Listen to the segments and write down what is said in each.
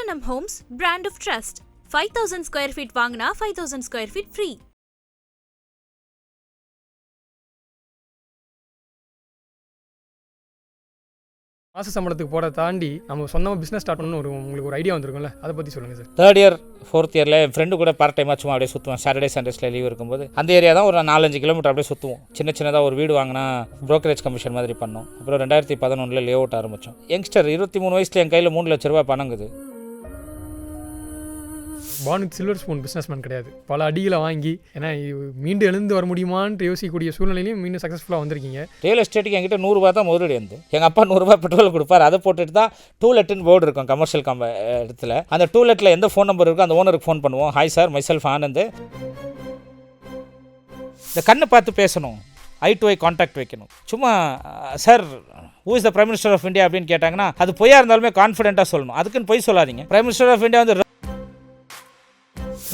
H&M Homes, brand of trust. 5,000 square feet வாங்கினா 5,000 square feet free. மாச சம்பளத்துக்கு போட தாண்டி நம்ம சொந்தமாக பிஸ்னஸ் ஸ்டார்ட் பண்ணணும் உங்களுக்கு ஒரு ஐடியா வந்துருக்கும்ல, அதை பற்றி சொல்லுங்கள் சார். தேர்ட் இயர் ஃபோர்த் இயரில் என் ஃப்ரெண்டு கூட பார்ட் டைமாக சும்மா அப்படியே சுற்றுவேன். சாட்டர்டே சண்டேஸில் லீவ் இருக்கும்போது அந்த ஏரியா தான் ஒரு 4-5 கிலோமீட்டர் அப்படியே சுற்றுவோம். சின்னதாக ஒரு வீடு வாங்கினா ப்ரோக்கரேஜ் கமிஷன் மாதிரி பண்ணோம். அப்புறம் 2011 லே அவுட் ஆரம்பித்தோம். யங்ஸ்டர் 23 வயசில் என் கையில் 3 லட்ச ரூபா பணங்குது. பானுக்கு சில்வர் ஸ்பூன் பிஸ்னஸ்மேன் கிடையாது. பல அடிகளை வாங்கி ஏன்னா மீண்டு எழுந்து வர முடியுமான்னு யோசிக்கக்கூடிய சூழ்நிலையிலையும் மீண்டும் சக்ஸஸ்ஃபுல்லாக வந்திருக்கீங்க. ரியல் எஸ்டேட்டுக்கு என்கிட்ட 100 ரூபா தான் முதலீடு வந்து. எங்கள் அப்பா 100 ரூபா பெட்ரோல் கொடுப்பார். அதை போட்டுட்டு தான் டூலெட்டுன்னு போர்டு இருக்கும் கமர்ஷியல் இடத்துல. அந்த டூலெட்டில் எந்த ஃபோன் நம்பர் இருக்கோ அந்த ஓனருக்கு ஃபோன் பண்ணுவோம். Hi sir, myself Anand. இந்த கண்ணை பார்த்து பேசணும், ஐ டு ஐ கான்டாக்ட் வைக்கணும். சும்மா sir who is the prime minister of India அப்படின்னு கேட்டாங்கன்னா அது பொய்யா இருந்தாலுமே கான்ஃபிடென்ட்டாக சொல்லணும். அதுக்குன்னு பொய் சொல்லாதீங்க. பிரைம் மினிஸ்டர் ஆஃப் இந்தியா வந்து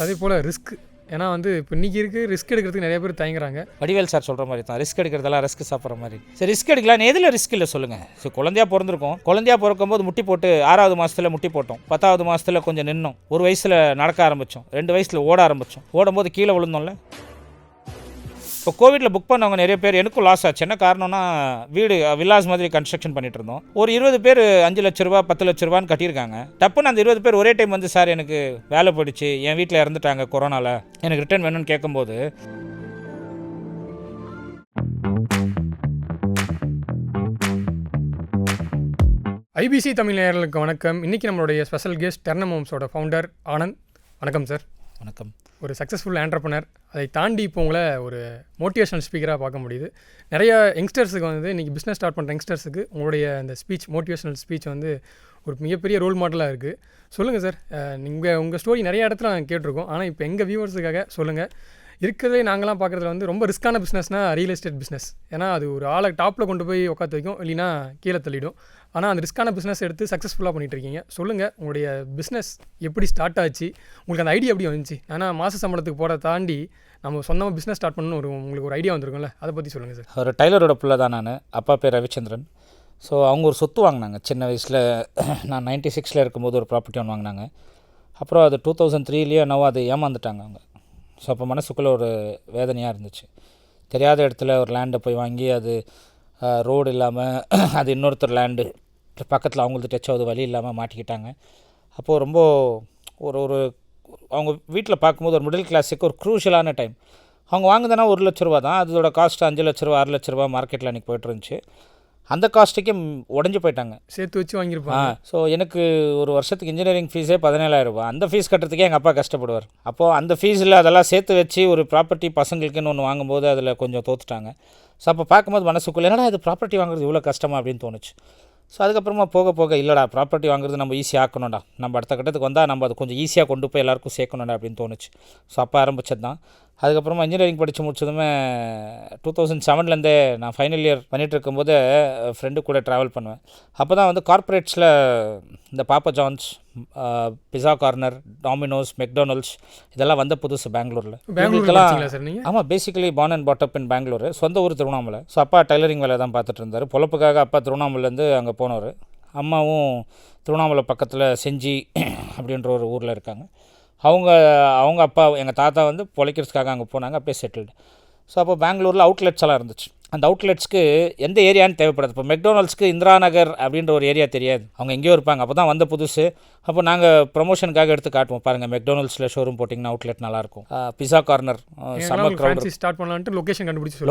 அதே போல் ரிஸ்க். ஏன்னா இப்போ இன்றைக்கி இருக்குது ரிஸ்க் எடுக்கிறதுக்கு நிறைய பேர் தயங்குறாங்க. வடிவேல் சார் சொல்கிற மாதிரி தான் ரிஸ்க் எடுக்கிறதெல்லாம் ரிஸ்க் சாப்பிட்ற மாதிரி. சரி, ரிஸ்க் எடுக்கலாம், எதில் ரிஸ்க் இல்லை சொல்லுங்கள். ஸோ குழந்தையாக பிறந்திருக்கோம். குழந்தையாக பிறக்கும்போது முட்டி போட்டு 6வது மாதத்தில் முட்டி போட்டோம். 10வது மாதத்தில் கொஞ்சம் நின்னோம். 1 வயசில் நடக்க ஆரம்பித்தோம். 2 வயசில் ஓட ஆரம்பித்தோம். ஓடும்போது கீழே விழுந்தோம்ல. இப்போ கோவிட்டில் புக் பண்ணவங்க நிறைய பேர். எனக்கும் லாஸ் ஆச்சு. என்ன காரணம்னா வீடு வில்லாஸ் மாதிரி கன்ஸ்ட்ரக்ஷன் பண்ணிட்டு இருந்தோம். ஒரு 20 பேர் 5 லட்ச ரூபா 10 லட்ச ரூபான்னு கட்டியிருக்காங்க. டப்புன்னு அந்த 20 பேர் ஒரே டைம் வந்து சார் எனக்கு வேலை போயிடுச்சு, என் வீட்டில் இறந்துட்டாங்க கொரோனாவில், எனக்கு ரிட்டர்ன் வேணும்னு கேட்கும்போது ஐபிசி தமிழ் நேயர்களுக்கு வணக்கம். இன்றைக்கி நம்மளுடைய ஸ்பெஷல் கெஸ்ட் H&M Homesோட ஃபவுண்டர் ஆனந்த். வணக்கம் சார். வணக்கம். ஒரு சக்ஸஸ்ஃபுல் ஆண்டர்ப்ரனர். அதை தாண்டி இப்போ உங்களை ஒரு மோட்டிவேஷனல் ஸ்பீக்கராக பார்க்க முடியுது. நிறைய யங்ஸ்டர்ஸுக்கு இன்றைக்கி பிஸ்னஸ் ஸ்டார்ட் பண்ணுற யங்ஸ்டர்ஸுக்கு உங்களுடைய அந்த ஸ்பீச், மோட்டிவேஷனல் ஸ்பீச் ஒரு மிகப்பெரிய ரோல் மாடலாக இருக்குது. சொல்லுங்கள் சார், உங்கள் ஸ்டோரி நிறைய இடத்துல நாங்கள் கேட்டிருக்கோம். ஆனால் இப்போ எங்கள் வியூவர்ஸுக்காக சொல்லுங்கள். இருக்கிறதே நாங்களாம் பார்க்குறதுல ரொம்ப ரிஸ்க்கான பிஸ்னஸ்னால் ரியல் எஸ்டேட் பிஸ்னஸ். ஏன்னா அது ஒரு ஆளை டாப்பில் கொண்டு போய் உட்காந்து வைக்கும், இல்லைனா கீழே தள்ளிடும். ஆனால் அந்த ரிஸ்க்கான பிஸ்னஸ் எடுத்து சக்ஸஸ்ஃபுல்லாக பண்ணிகிட்ருக்கீங்க. சொல்லுங்கள், உங்களுடைய பிஸ்னஸ் எப்படி ஸ்டார்ட் ஆச்சு, உங்களுக்கு அந்த ஐடியா எப்படி வந்துச்சு? ஆனால் மாத சம்பளத்துக்கு போட தாண்டி நம்ம சொந்தமாக பிஸ்னஸ் ஸ்டார்ட் பண்ணணும் உங்களுக்கு ஒரு ஐடியா வந்துருக்கும்ல, அதை பற்றி சொல்லுங்கள் சார். ஒரு டைலரோட பிள்ளை தான் நான். அப்பா பேர் ரவிச்சந்திரன். ஸோ அவங்க ஒரு சொத்து வாங்கினாங்க சின்ன வயசில். நான் 96 இருக்கும்போது ஒரு ப்ராப்பர்ட்டி ஒன்று வாங்கினாங்க. அப்புறம் அது 2003 என்னவோ அது ஏமாந்துட்டாங்க அவங்க. ஸோ அப்போ மனசுக்குள்ளே ஒரு வேதனையாக இருந்துச்சு. தெரியாத இடத்துல ஒரு லேண்டை போய் வாங்கி அது ரோடு இல்லாமல் அது இன்னொருத்தர் லேண்டு பக்கத்தில் அவங்களுக்கு டச் ஆகுது, வழி இல்லாமல் மாட்டிக்கிட்டாங்க. அப்போது ரொம்ப ஒரு அவங்க வீட்டில் பார்க்கும்போது ஒரு மிடில் கிளாஸுக்கு ஒரு க்ரூஷியலான டைம். அவங்க வாங்குதுன்னா 1 லட்ச ரூபா தான். அதோட காஸ்ட் 5 லட்ச ரூபா 6 லட்ச ரூபா மார்க்கெட்டில் அன்றைக்கி போய்ட்டு இருந்துச்சு. அந்த காஸ்ட்டுக்கே உடஞ்சி போயிட்டாங்க. சேர்த்து வச்சு வாங்கியிருப்பாங்க. ஸோ எனக்கு ஒரு வருஷத்துக்கு இன்ஜினியரிங் ஃபீஸே 17,000 ரூபா. அந்த ஃபீஸ் கட்டுறதுக்கே எங்கள் அப்பா கஷ்டப்படுவார். அப்போது அந்த ஃபீஸில் அதெல்லாம் சேர்த்து வச்சு ஒரு ப்ராப்பர்ட்டி பசங்களுக்குன்னு ஒன்று வாங்கும்போது அதில் கொஞ்சம் தோத்துட்டாங்க. ஸோ அப்போ பார்க்கும்போது மனசுக்குள்ளே என்னடா இது ப்ராப்பர்ட்டி வாங்குறது இவ்வளோ கஷ்டமாக அப்படின்னு தோணுச்சு. ஸோ அதுக்கப்புறமா போக இல்லைடா ப்ராப்பர்ட்டி வாங்குறது நம்ம ஈஸியாக ஆக்கணும்டா, நம்ம அடுத்த கட்டத்துக்கு வந்தால் நம்ம அது கொஞ்சம் ஈஸியாக கொண்டு போய் எல்லாருக்கும் சேர்க்கணும்டா அப்படின்னு தோணுச்சு. ஸோ அப்போ ஆரம்பிச்சது தான். அதுக்கப்புறமா இன்ஜினியரிங் படித்து முடிச்சதுமே 2007 நான் ஃபைனல் இயர் பண்ணிகிட்டு இருக்கும்போது ஃப்ரெண்டு கூட ட்ராவல் பண்ணுவேன். அப்போ தான் கார்ப்பரேட்ஸில் இந்த Papa John's, pizza corner, Domino's, McDonald's இதெல்லாம் வந்த புதுசு பெங்களூரில். ஆமாம், basically born and brought up in Bangalore. சொந்த ஊர் திருவண்ணாமலை. ஸோ அப்பா டைலரிங் வேலை தான் பார்த்துட்டு இருந்தார். பொழப்புக்காக அப்பா திருவண்ணாமலேருந்து அங்கே போனவர். அம்மாவும் திருவண்ணாமலை பக்கத்தில் செஞ்சி அப்படின்ற ஒரு ஊரில் இருக்காங்க. அவங்க அப்பா எங்கள் தாத்தா பொழைக்கிறதுக்காக அங்கே போனாங்க. அப்படியே செட்டில்டு. ஸோ அப்போ பெங்களூரில் அவுட்லெட்ஸ் எல்லாம் இருந்துச்சு. அந்த அவுட்லெட்ஸ்க்கு எந்த ஏரியான்னு தேவைப்படாது. இப்போ மெக்டொனால்ட்ஸ்க்கு இந்திரா நகர் அப்படின்ற ஒரு ஏரியா தெரியாது, அவங்க எங்கேயோ இருப்பாங்க. அப்போ தான் வந்த புதுசு. அப்போ நாங்கள் ப்ரொமோஷனுக்காக எடுத்து காட்டுவோம், பாருங்கள் மெக்டொனால்ட்ஸில் ஷோரூம் போட்டிங்கன்னா அவுட்லெட் நல்லாயிருக்கும். Pizza corner summer crowd start பண்ணலான்ட்டு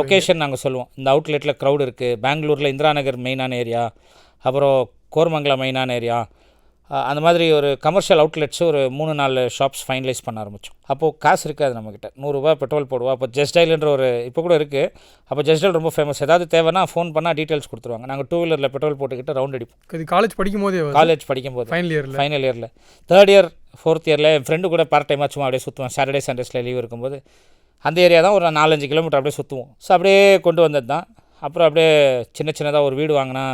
லொக்கேஷன் நாங்கள் சொல்லுவோம். இந்த அவுட்லெட்டில் க்ரௌட் இருக்குது. பெங்களூரில் இந்திரா நகர் மெயினான ஏரியா, அப்புறம் கோரமங்கலம் மெயினான ஏரியா, அந்த மாதிரி ஒரு கமர்ஷியல் அவுட்லெட்ஸ் ஒரு 3-4 ஷாப்ஸ் ஃபைனலைஸ் பண்ண ஆரம்பித்தோம். அப்போது காசு இருக்காது நம்மக்கிட்ட. 100 ரூபா பெட்ரோல் போடுவோம். அப்போ ஜஸ்டைல்ன்ற ஒரு இப்போ கூட இருக்குது. அப்போ ஜஸ்டைல் ரொம்ப ஃபேமஸ். ஏதாவது தேவைன்னா ஃபோன் பண்ணால் டீட்டெயில்ஸ் கொடுத்துருவாங்க. நாங்கள் 2 வீலரில் பெட்ரோல் போட்டுக்கிட்டு ரவுண்ட் அடிப்போம். இது காலேஜ் படிக்கும்போது ஃபைனல் இயரில் தேர்ட் இயர் ஃபோர்த் இயரில் என் ஃப்ரெண்டு கூட பார்ட் டைமாக சும்மா அப்படியே சுற்றுவேன். சாட்டர்டே சண்டேஸில் லீவ் இருக்கும்போது அந்த ஏரியா தான் ஒரு 4-5 கிலோமீட்டர் அப்படியே சுற்றுவோம். ஸோ அப்படியே கொண்டு வந்தது தான். அப்புறம் அப்படியே சின்னதாக ஒரு வீடு வாங்கினா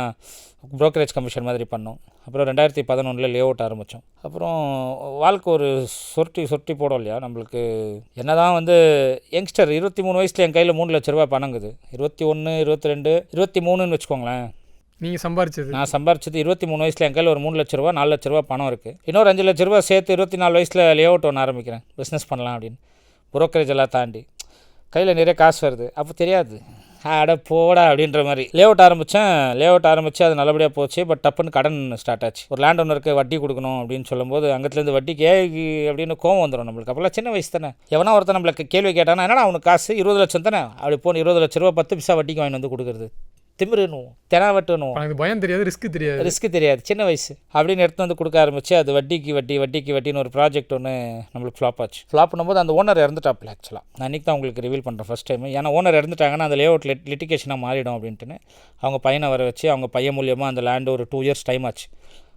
ப்ரோக்கரேஜ் கமிஷன் மாதிரி பண்ணோம். அப்புறம் 2011 லே அவுட் ஆரம்பித்தோம். அப்புறம் வாழ்க்கை ஒரு சொட்டி போடும் இல்லையா நம்மளுக்கு. என்ன தான் யங்ஸ்டர் 23 வயசில் என் கையில் 3 லட்ச ரூபா பணங்குது. 21, 22, 23ன்னு வச்சுக்கோங்களேன். நீங்கள் சம்பாரிச்சது? நான் சம்பாரிச்சது 23 வயசில் என் கையில் ஒரு 3 லட்ச ரூபா 4 லட்ச ரூபா பணம் இருக்குது. இன்னொரு 5 லட்ச ரூபா சேர்த்து 24 வயசில் லே அவுட் ஒன்று ஆரம்பிக்கிறேன், பிஸ்னஸ் பண்ணலாம் அப்படின்னு. புரோக்கரேஜ் எல்லாம் தாண்டி கையில் நிறைய காசு வருது. அப்போ தெரியாது, அட போடா அப்படின்ற மாதிரி லே அவுட் ஆரம்பித்து அது நல்லபடியாக போச்சு. பட் டப்புன்னு கடன் ஸ்டார்ட் ஆச்சு. ஒரு லேண்ட் ஓனருக்கு வட்டி கொடுக்கணும் அப்படின்னு சொல்லும்போது அங்கத்துலேருந்து வட்டிக்கு அப்படின்னு கோவம் வந்துடும் நம்மளுக்கு. அப்போல்லாம் சின்ன வயசு தானே. எவனா ஒருத்தர் நம்மளுக்கு கேள்வி கேட்டானா, என்னடா அவனுக்கு காசு 20 லட்சம் தானே, அப்படி போன 20 லட்ச ரூபா 10 பைசா வட்டிக்கு வாங்கி வந்து கொடுக்குறது, திமிருணும், தெனாவட்டுணும். எனக்கு பயம் தெரியாது, ரிஸ்க் தெரியாது, சின்ன வயசு அப்படின்னு எடுத்து வந்து கொடுக்க ஆரம்பிச்சு அது வட்டிக்கு வட்டின்னு ஒரு ப்ராஜெக்ட் ஒன்று நம்மளுக்கு ஃப்ளாப் ஆச்சு. ஃப்ளாப் பண்ணும்போது அந்த ஓனர் இறந்துட்டாப்ல. ஆக்சுவலாக நான் இன்றைக்கி தான் உங்களுக்கு ரிவீல் பண்ணுறேன் ஃபஸ்ட் டைம். ஏன்னா ஓனர் இறந்துட்டாங்கன்னா அந்த லே அவுட் லிட்டிகேஷனாக மாறிடும் அப்படின்ட்டுன்னு அவங்க பையனை வர வச்சு அவங்க பையன் மூலியமாக அந்த லேண்டு ஒரு 2 இயர்ஸ் டைம் ஆச்சு.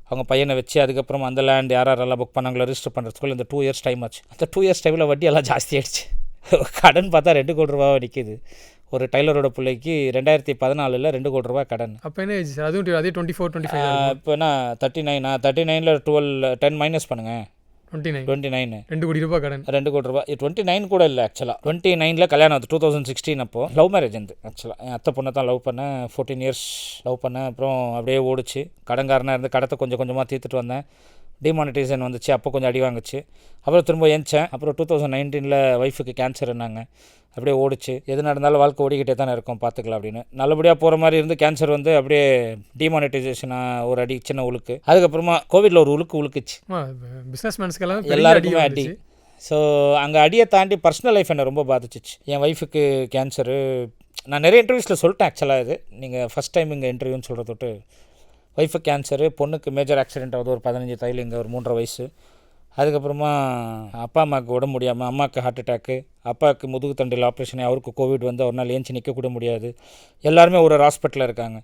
அவங்க பையனை வச்சு அதுக்கப்புறம் அந்த லேண்ட் யாரெல்லாம் புக் பண்ணாங்களோ ரிஜிஸ்டர் பண்ணுறதுக்குள்ள இந்த 2 இயர்ஸ் டைம் ஆச்சு. அந்த 2 இயர்ஸ் டைமில் வட்டி எல்லாம் ஜாஸ்தி ஆகிடுச்சு. கடன் பார்த்தா 2 கோடி ரூபாவை நிற்கிது. ஒரு டைலரோட பிள்ளைக்கு 2014 2 கோடி ரூபா கடன். அப்போ என்ன ஆச்சு சார்? அதுவும் அதே 24-25. இப்போ என்ன 39 10 மைனஸ் பண்ணுங்கள், 29 2 கோடி ரூபா கடன். 2 கோடி ரூபா 29 கூட இல்லை ஆக்சுவலாக. 29 கல்யாணம் ஆகுது 2016. அப்போது லவ் மேரேஜ் இருந்து ஆக்சுவலாக என் அத்தை பொண்ணை தான் லவ் பண்ணேன். 14 இயர்ஸ் லவ் பண்ணேன். அப்புறம் அப்படியே ஓடிச்சு. கடன்காரனாக இருந்து கடத்தை கொஞ்சம் கொஞ்சமாக தீர்த்துட்டு வந்தேன். டிமானிட்டைசேஷன் வந்துச்சு, அப்போ கொஞ்சம் அடி வாங்குச்சு. அப்புறம் திரும்ப ஏஞ்சேன். அப்புறம் 2019 ஒய்ஃபுக்கு கேன்சர்னாங்க. அப்படியே ஓடிச்சு. எது நடந்தாலும் வாழ்க்கை ஓடிக்கிட்டே தானே இருக்கும், பார்த்துக்கலாம் அப்படின்னு. நல்லபடியாக போகிற மாதிரி இருந்து கேன்சர் வந்து அப்படியே டிமானிட்டைசேஷனாக ஒரு அடி, சின்ன உழுக்கு. அதுக்கப்புறமா கோவிடில் ஒரு உழுக்குச்சு. பிஸ்னஸ் மேன்ஸ்க்கெல்லாம் எல்லாருக்குமே அடி. ஸோ அங்கே அடியை தாண்டி பர்சனல் லைஃப் என்னை ரொம்ப பாதிச்சிச்சு. என் ஒய்ஃபுக்கு கேன்சரு. நான் நிறைய இன்டர்வியூஸில் சொல்லிட்டேன் ஆக்சுவலாக. இது நீங்கள் ஃபஸ்ட் டைம் இங்கே இன்டர்வியூன்னு சொல்கிற தொட்டு ஒய்ஃபுக்கு கேன்சரு, பொண்ணுக்கு மேஜர் ஆக்சிடென்ட் ஆகுது ஒரு 15 தையல், இங்கே ஒரு 3.5 வயசு. அதுக்கப்புறமா அப்பா அம்மாவுக்கு உடம்பு முடியாமல், அம்மாவுக்கு ஹார்ட் அட்டாக்கு, அப்பாவுக்கு முதுகு தண்டில் ஆப்ரேஷன், அவருக்கு கோவிட் வந்து ஒரு நாள் ஏஞ்சி நிற்கக்கூட முடியாது. எல்லாருமே ஒரு ஹாஸ்பிட்டலில் இருக்காங்க.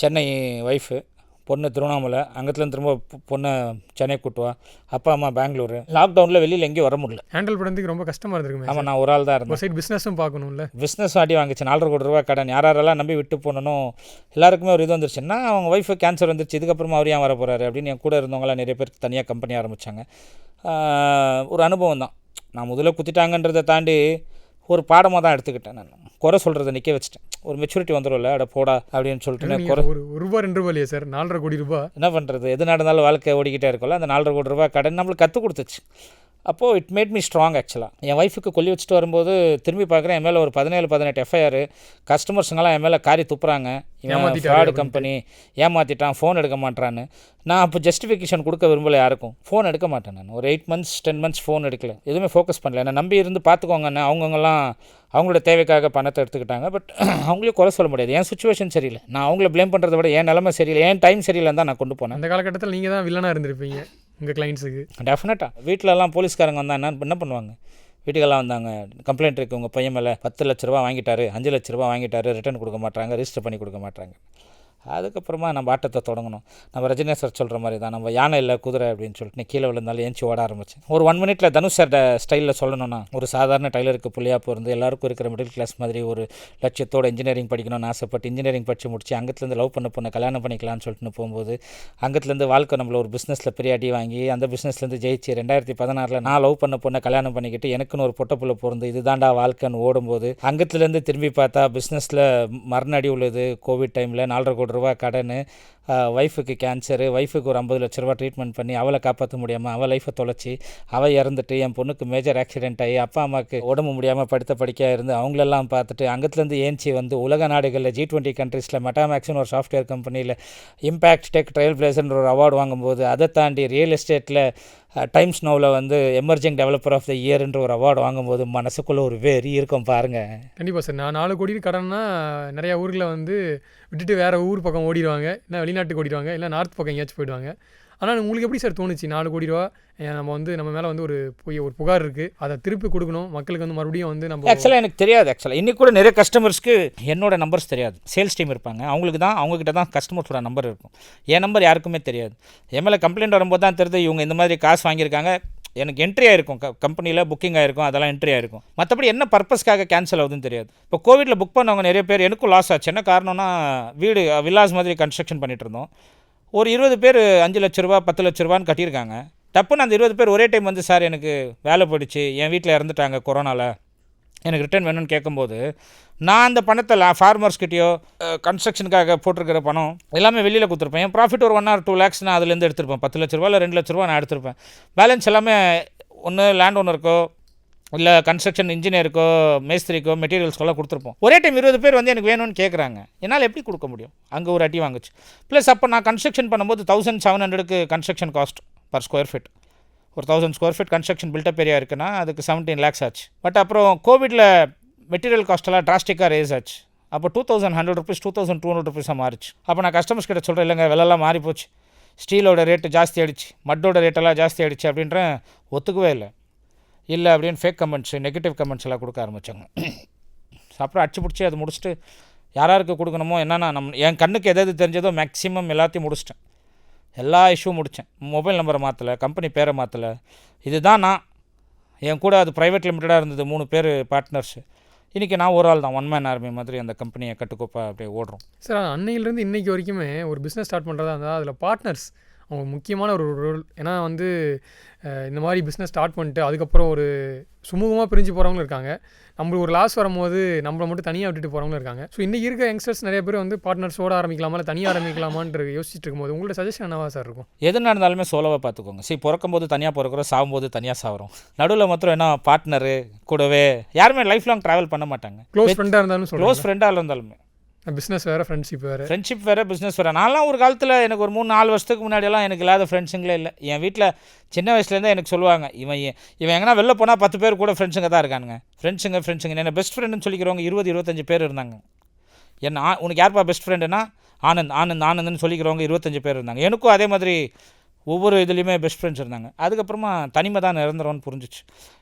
சென்னை ஒய்ஃபு, பொண்ணு திருவண்ணாமலை, அங்கத்துலேருந்து திரும்ப பொண்ணை சென்னை கூட்டுவா, அப்பா அம்மா பெங்களூரு. லாக்டவுனில் வெளியில் எங்கேயும் வர முடியல. ஹேண்டில் பண்ணுறதுக்கு ரொம்ப கஷ்டமாக இருந்திருக்கு. ஆமாம், நான் ஒரு ஆள் தான் இருந்தேன். சைட் பிஸ்னஸும் பார்க்கணும்ல. பிஸ்னஸ் அடி வாங்கிச்சு. 4.5 கோடி ரூபா கடன். யாரெல்லாம் நம்பி விட்டு போனணும் எல்லாருக்குமே ஒரு இது வந்துருச்சுன்னா, அவங்க ஒய்ஃபு கேன்சர் வந்துருச்சு, இதுக்கப்புறமா அவர் ஏன் வர போகிறாரு அப்படின்னு என் கூட இருந்தவங்களாம் நிறைய பேருக்கு தனியாக கம்பெனி ஆரம்பித்தாங்க. ஒரு அனுபவம் தான். நான் முதல்ல குத்திட்டாங்கன்றதை தாண்டி ஒரு பாடமாக தான் எடுத்துக்கிட்டேன். நான் குறை சொல்கிறத நிற்க வச்சுட்டேன். ஒரு மெச்சூரிட்டி வந்துடும்ல, அட போடா அப்படின்னு சொல்லிட்டு குறை. ஒரு ரூபா 2 ரூபா இல்லையா சார்? 4.5 கோடி ரூபா. என்ன பண்ணுறது, எது நடந்தாலும் வாழ்க்கை ஓடிக்கிட்டே இருக்கும்ல. அந்த 4.5 கோடி ரூபா கடன் நம்மளுக்கு கற்றுக் கொடுத்துச்சு. அப்போது இட் மேட் மீ ஸ்ட்ராங் ஆக்சுவலாக. என் ஒய்ஃபுக்கு கொல்லி வச்சுட்டு வரும்போது திரும்பி பார்க்குறேன், என் மேலே ஒரு 17 எஃப்ஐஆர். கஸ்டமர்ஸுங்கெல்லாம் என் மேலே காரி துப்புறாங்க. இவன் ஃப்ராடு கம்பெனி, ஏமாற்றிட்டான், ஃபோன் எடுக்க மாட்டான்னு. நான் அப்போ ஜஸ்டிஃபிகேஷன் கொடுக்க விரும்பலை யாருக்கும். ஃபோன் எடுக்க மாட்டேன் நான். ஒரு 8 months 10 months ஃபோன் எடுக்கல, எதுவுமே ஃபோக்கஸ் பண்ணல. என்னை நம்பி இருந்து பார்த்துக்கோங்கன்னு அவங்கெல்லாம் அவங்களோட தேவைக்காக பணத்தை எடுத்துக்கிட்டாங்க. பட் அவங்களையும் குறை சொல்ல முடியாது. என் சுச்சுவேஷன் சரியில்லை, நான் அவங்கள ப்ளேம் பண்ணுறத விட என் நிலைமை சரியில்லை, என் டைம் சரியில்லைன்னு தான் நான் கொண்டு போனேன். அந்த காலகட்டத்தில் நீங்கள் தான் வில்லனாக இருந்திருப்பீங்க உங்கள் கிளைண்ட்ஸுக்கு. டெஃபினட்டாக. வீட்டிலலாம் போலீஸ்காரங்க வந்தால் என்ன பண்ணுவாங்க, வீட்டுக்கெல்லாம் வந்தாங்க, கம்ப்ளைண்ட் இருக்குது உங்கள் பையன் மேலே 10 லட்ச ரூபா வாங்கிட்டாரு, 5 லட்ச ரூபா வாங்கிட்டாரு, ரிட்டர்ன் கொடுக்க மாட்டாங்க, ரிஜிஸ்டர் பண்ணி கொடுக்க மாட்டாங்க. அதுக்கப்புறமா நம்ம ஆட்டத்தை தொடங்கணும். நம்ம ரஜினி சார் சொல்கிற மாதிரி தான், நம்ம யானை இல்லை குதிரை அப்படின்னு சொல்லிட்டு நீ கீழே விழுந்தாலும் ஏஞ்சி ஓட ஆரம்பிச்சேன். ஒரு 1 minute தனுஷ் சார் ஸ்டைலில் சொல்லணும்னா, ஒரு சாதாரண டைலருக்கு புள்ளியாக பிறந்து எல்லாருக்கும் இருக்கிற மிடில் கிளாஸ் மாதிரி ஒரு லட்சியத்தோட இன்ஜினியரிங் படிக்கணும்னு ஆசைப்பட்டு இன்ஜினியரிங் படித்து முடிச்சு அங்கத்துலேருந்து லவ் பண்ண கல்யாணம் பண்ணிக்கலாம்னு சொல்லிட்டு போகும்போது, அங்கத்துலேருந்து வாழ்க்கை நம்மள ஒரு பிஸ்னஸில் பெரிய அடி வாங்கி அந்த பிஸ்னஸ்லேருந்து ஜெயிச்சு 2016 நான் லவ் பண்ண கல்யாணம் பண்ணிக்கிட்டு எனக்குன்னு ஒரு பொட்டப்புள்ள பிறந்து இதுதாண்டா வாழ்க்கைன்னு ஓடும்போது, அங்கத்துலேருந்து திரும்பி பார்த்தா பிஸ்னஸில் மரணடி உள்ளது. கோவிட் டைமில் 4.5 கோடி ரூபா கடன், ஒய்ஃபுக்கு கேன்சரு, ஒய்ஃபுக்கு ஒரு 50 லட்ச ரூபா ட்ரீட்மெண்ட் பண்ணி அவளை காப்பாற்ற முடியாமல் அவள் லைஃப்பை தொலைச்சி அவள் இறந்துட்டு, என் பொண்ணுக்கு மேஜர் ஆக்சிடென்ட் ஆகி அப்பா அம்மாவுக்கு உடம்பு முடியாமல் படிக்கையாக இருந்து அவங்களெல்லாம் பார்த்துட்டு அங்கத்துலேருந்து ஏஞ்சி வந்து உலக நாடுகளில் G20 கண்ட்ரீஸில் மெட்டாமேக்ஸ்னு ஒரு சாஃப்ட்வேர் கம்பெனியில் இம்பேக்ட் டெக் ட்ரையல் பிளேசர்ன்ற ஒரு அவார்டு வாங்கும்போது, அதை தாண்டி ரியல் எஸ்டேட்டில் டைம்ஸ் நோவில் வந்து எமர்ஜிங் டெவலப்பர் ஆஃப் த இயர்ன்ற ஒரு அவார்டு வாங்கும்போது மனசுக்குள்ளே ஒரு வெறி இருக்கும் பாருங்கள். கண்டிப்பாக சார். நான் 4 கோடி கடன்னா நிறையா ஊரில் வந்து விட்டுட்டு வேறு ஊர் பக்கம் ஓடிடுவாங்க, இல்லை வெளிநாட்டுக்கு ஓடிடுவாங்க, இல்லை நார்த் பக்கம் எங்கேயாச்சும் போயிடுவாங்க. ஆனால் உங்களுக்கு எப்படி சார் தோணுச்சு 4 கோடி ரூபா நம்ம மேலே வந்து ஒரு புகார் இருக்குது, அதை திருப்பி கொடுக்கணும் மக்களுக்கு வந்து மறுபடியும் வந்து நம்ம? ஆக்சுவலாக எனக்கு தெரியாது. ஆக்சுவலாக இன்றைக்கி கூட நிறைய கஸ்டமர்ஸ்க்கு என்னோட நம்பர்ஸ் தெரியாது. சேல்ஸ் டீம் இருப்பாங்க, அவங்கக்கிட்ட தான் கஸ்டமர்ஸோட நம்பர் இருக்கும். என் நம்பர் யாருக்குமே தெரியாது. என் மேலே கம்ப்ளைண்ட் வரும்போது தான் தெரியுது இவங்க இந்த மாதிரி காசு வாங்கியிருக்காங்க. எனக்கு என்ட்ரி ஆகிருக்கும், கம்பெனியில் புக்கிங் ஆகிருக்கும், அதெல்லாம் என்ட்ரி ஆகிருக்கும். மற்றபடி என்ன பர்பஸ்க்காக கேன்சல் ஆகுதுன்னு தெரியாது. இப்போ கோவிடில் புக் பண்ணவங்க நிறைய பேர், எனக்கும் லாஸ் ஆச்சு. என்ன காரணம்னா, வீடு வில்லாஸ் மாதிரி கன்ஸ்ட்ரக்ஷன் பண்ணிகிட்டு இருந்தோம். ஒரு 20 பேர் 5 லட்ச ரூபா 10 லட்ச ரூபான்னு கட்டியிருக்காங்க. டப்புன்னு அந்த 20 பேர் ஒரே டைம் வந்து, சார் எனக்கு வேலை போயிடுச்சு, என் வீட்டில் இறந்துட்டாங்க கொரோனாவில், எனக்கு ரிட்டர்ன் வேணும்னு கேட்கும்போது நான் அந்த பணத்தை ஃபார்மர்ஸ்கிட்டயோ கன்ஸ்ட்ரக்ஷனுக்காக போட்டிருக்கிற பணம் எல்லாமே வெளியில் கொடுத்துருப்பேன். என் ப்ராஃபிட் ஒரு 1 or 2 lakhs நான் அதுலேருந்து எடுத்திருப்பேன். 10 லட்ச ரூபா இல்லை 2 லட்ச ரூபா நான் எடுத்திருப்பேன். பேலன்ஸ் எல்லாமே ஒன்று லேண்ட் ஓனருக்கோ இல்லை கன்ஸ்ட்ரக்ஷன் இன்ஜினியருக்கோ மேஸ்திரிக்கோ மெட்டீரியல்ஸ்க்கெல்லாம் கொடுத்துருப்போம். ஒரே டைம் 20 பேர் வந்து எனக்கு வேணும்னு கேட்குறாங்க. என்னால் எப்படி கொடுக்க முடியும்? அங்கே ஒரு அடி வாங்குச்சு. ப்ளஸ் அப்போ நான் கன்ஸ்ட்ரக்ஷன் பண்ணும்போது 1700க்கு construction cost per square feet. ஒரு 1000 square feet construction built up area இருக்குன்னா அதுக்கு 17 lakhs ஆச்சு. பட் அப்புறம் கோவிடில் மெட்டீரியல் காஸ்ட்டெல்லாம் டிராஸ்டிக்காக ரேஸ் ஆச்சு. அப்போ 2100 rupees 2200 rupees மாறிச்சு. அப்போ நான் கஸ்டமர்ஸ் கிட்ட சொல்கிறேன், இல்லைங்க விலைலாம் மாறி போச்சு, ஸ்டீலோட ரேட்டு ஜாஸ்தி ஆகிடுச்சு, மட்டோட ரேட்டெல்லாம் ஜாஸ்தி ஆகிடுச்சு அப்படின்றேன். ஒத்துக்கவே இல்லை அப்படின்னு ஃபேக் கமெண்ட்ஸு நெகட்டிவ் கமெண்ட்ஸ் எல்லாம் கொடுக்க ஆரம்பித்தாங்க. அப்புறம் அடிச்சு பிடிச்சி அதை முடிச்சுட்டு யாராருக்கு கொடுக்கணுமோ என்னென்னா என் கண்ணுக்கு எதாவது தெரிஞ்சதோ மேக்ஸிமம் எல்லாத்தையும் முடிச்சிட்டேன். எல்லா இஷ்யூவும் முடித்தேன். மொபைல் நம்பரை மாற்றலை, கம்பெனி பேரை மாற்றலை. இதுதான் நான். என் கூட அது ப்ரைவேட் லிமிட்டடாக இருந்தது 3 பேர் பார்ட்னர்ஸு. இன்றைக்கி நான் ஒரு ஆள் தான், ஒன் மேன் ஆர்மி மாதிரி அந்த கம்பெனியை கட்டுக்கோப்பாக அப்படியே ஓடுறோம். சார், அன்னையிலேருந்து இன்றைக்கி வரைக்குமே ஒரு பிஸ்னஸ் ஸ்டார்ட் பண்ணுறதா இருந்தால் அதில் பார்ட்னர்ஸ் அவங்க முக்கியமான ஒரு ரோல். ஏன்னா வந்து இந்த மாதிரி பிஸ்னஸ் ஸ்டார்ட் பண்ணிட்டு அதுக்கப்புறம் ஒரு சுமூகமாக பிரிஞ்சு போகிறவங்களும் இருக்காங்க. நம்மளுக்கு ஒரு லாஸ் வரும்போது நம்மளை மட்டும் தனியாக விட்டுட்டு போகிறவங்களும் இருக்காங்க. ஸோ இன்றைக்கி இருக்க யங்ஸ்டர்ஸ் நிறைய பேர் வந்து பார்ட்னர்ஸோடு ஆரம்பிக்கலாமா இல்லை தனியாக ஆரம்பிக்கலாமான்னு யோசிச்சுட்டு இருக்கும்போது உங்களோட சஜஷன் என்னவா சார் இருக்கும்? எது நடந்தாலுமே சோலோவாக பார்த்துக்கோங்க. பிறக்கும்போது தனியாக பிறக்கிறோம், சாகும்போது தனியாக சாகிறோம். நடுவில் மாத்திரம் என்ன பார்ட்னரு கூடவே யாருமே லைஃப் லாங் ட்ராவல் பண்ண மாட்டாங்க. க்ளோஸ் ஃப்ரெண்டாக இருந்தாலும் க்ளோஸ் ஃப்ரெண்டாக இருந்தாலுமே பிஸ்னஸ் வேறு ஃப்ரெண்ட்ஷிப் வேறு பிஸ்னஸ் வேறு. நான்லாம் ஒரு காலத்தில் எனக்கு ஒரு 3-4 வருஷத்துக்கு முன்னாடியெல்லாம் எனக்கு இல்லாத ஃப்ரெண்ட்ஸுங்களே இல்லை. என் வீட்டில் சின்ன வயசுலேருந்தே எனக்கு சொல்லுவாங்க, இவன் எங்கன்னா வெளில போனால் 10 பேர் கூட ஃப்ரெண்ட்ஸுங்க தான் இருக்கானுங்க. ஃப்ரெண்ட்ஸுங்க என்ன பெஸ்ட் ஃப்ரெண்டுன்னு சொல்லிக்கிறவங்க 20-25 பேர் இருந்தாங்க. உனக்கு யார்ப்பா பெஸ்ட் ஃப்ரெண்டுன்னா ஆனந்த்னு சொல்லிக்கிறவங்க 25 பேர் இருந்தாங்க. எனக்கும் அதே மாதிரி ஒவ்வொரு இதுலேயுமே பெஸ்ட் ஃப்ரெண்ட்ஸ் இருந்தாங்க. அதுக்கப்புறமா தனிமை தான் நிரந்தரம்னு புரிஞ்சிச்சு.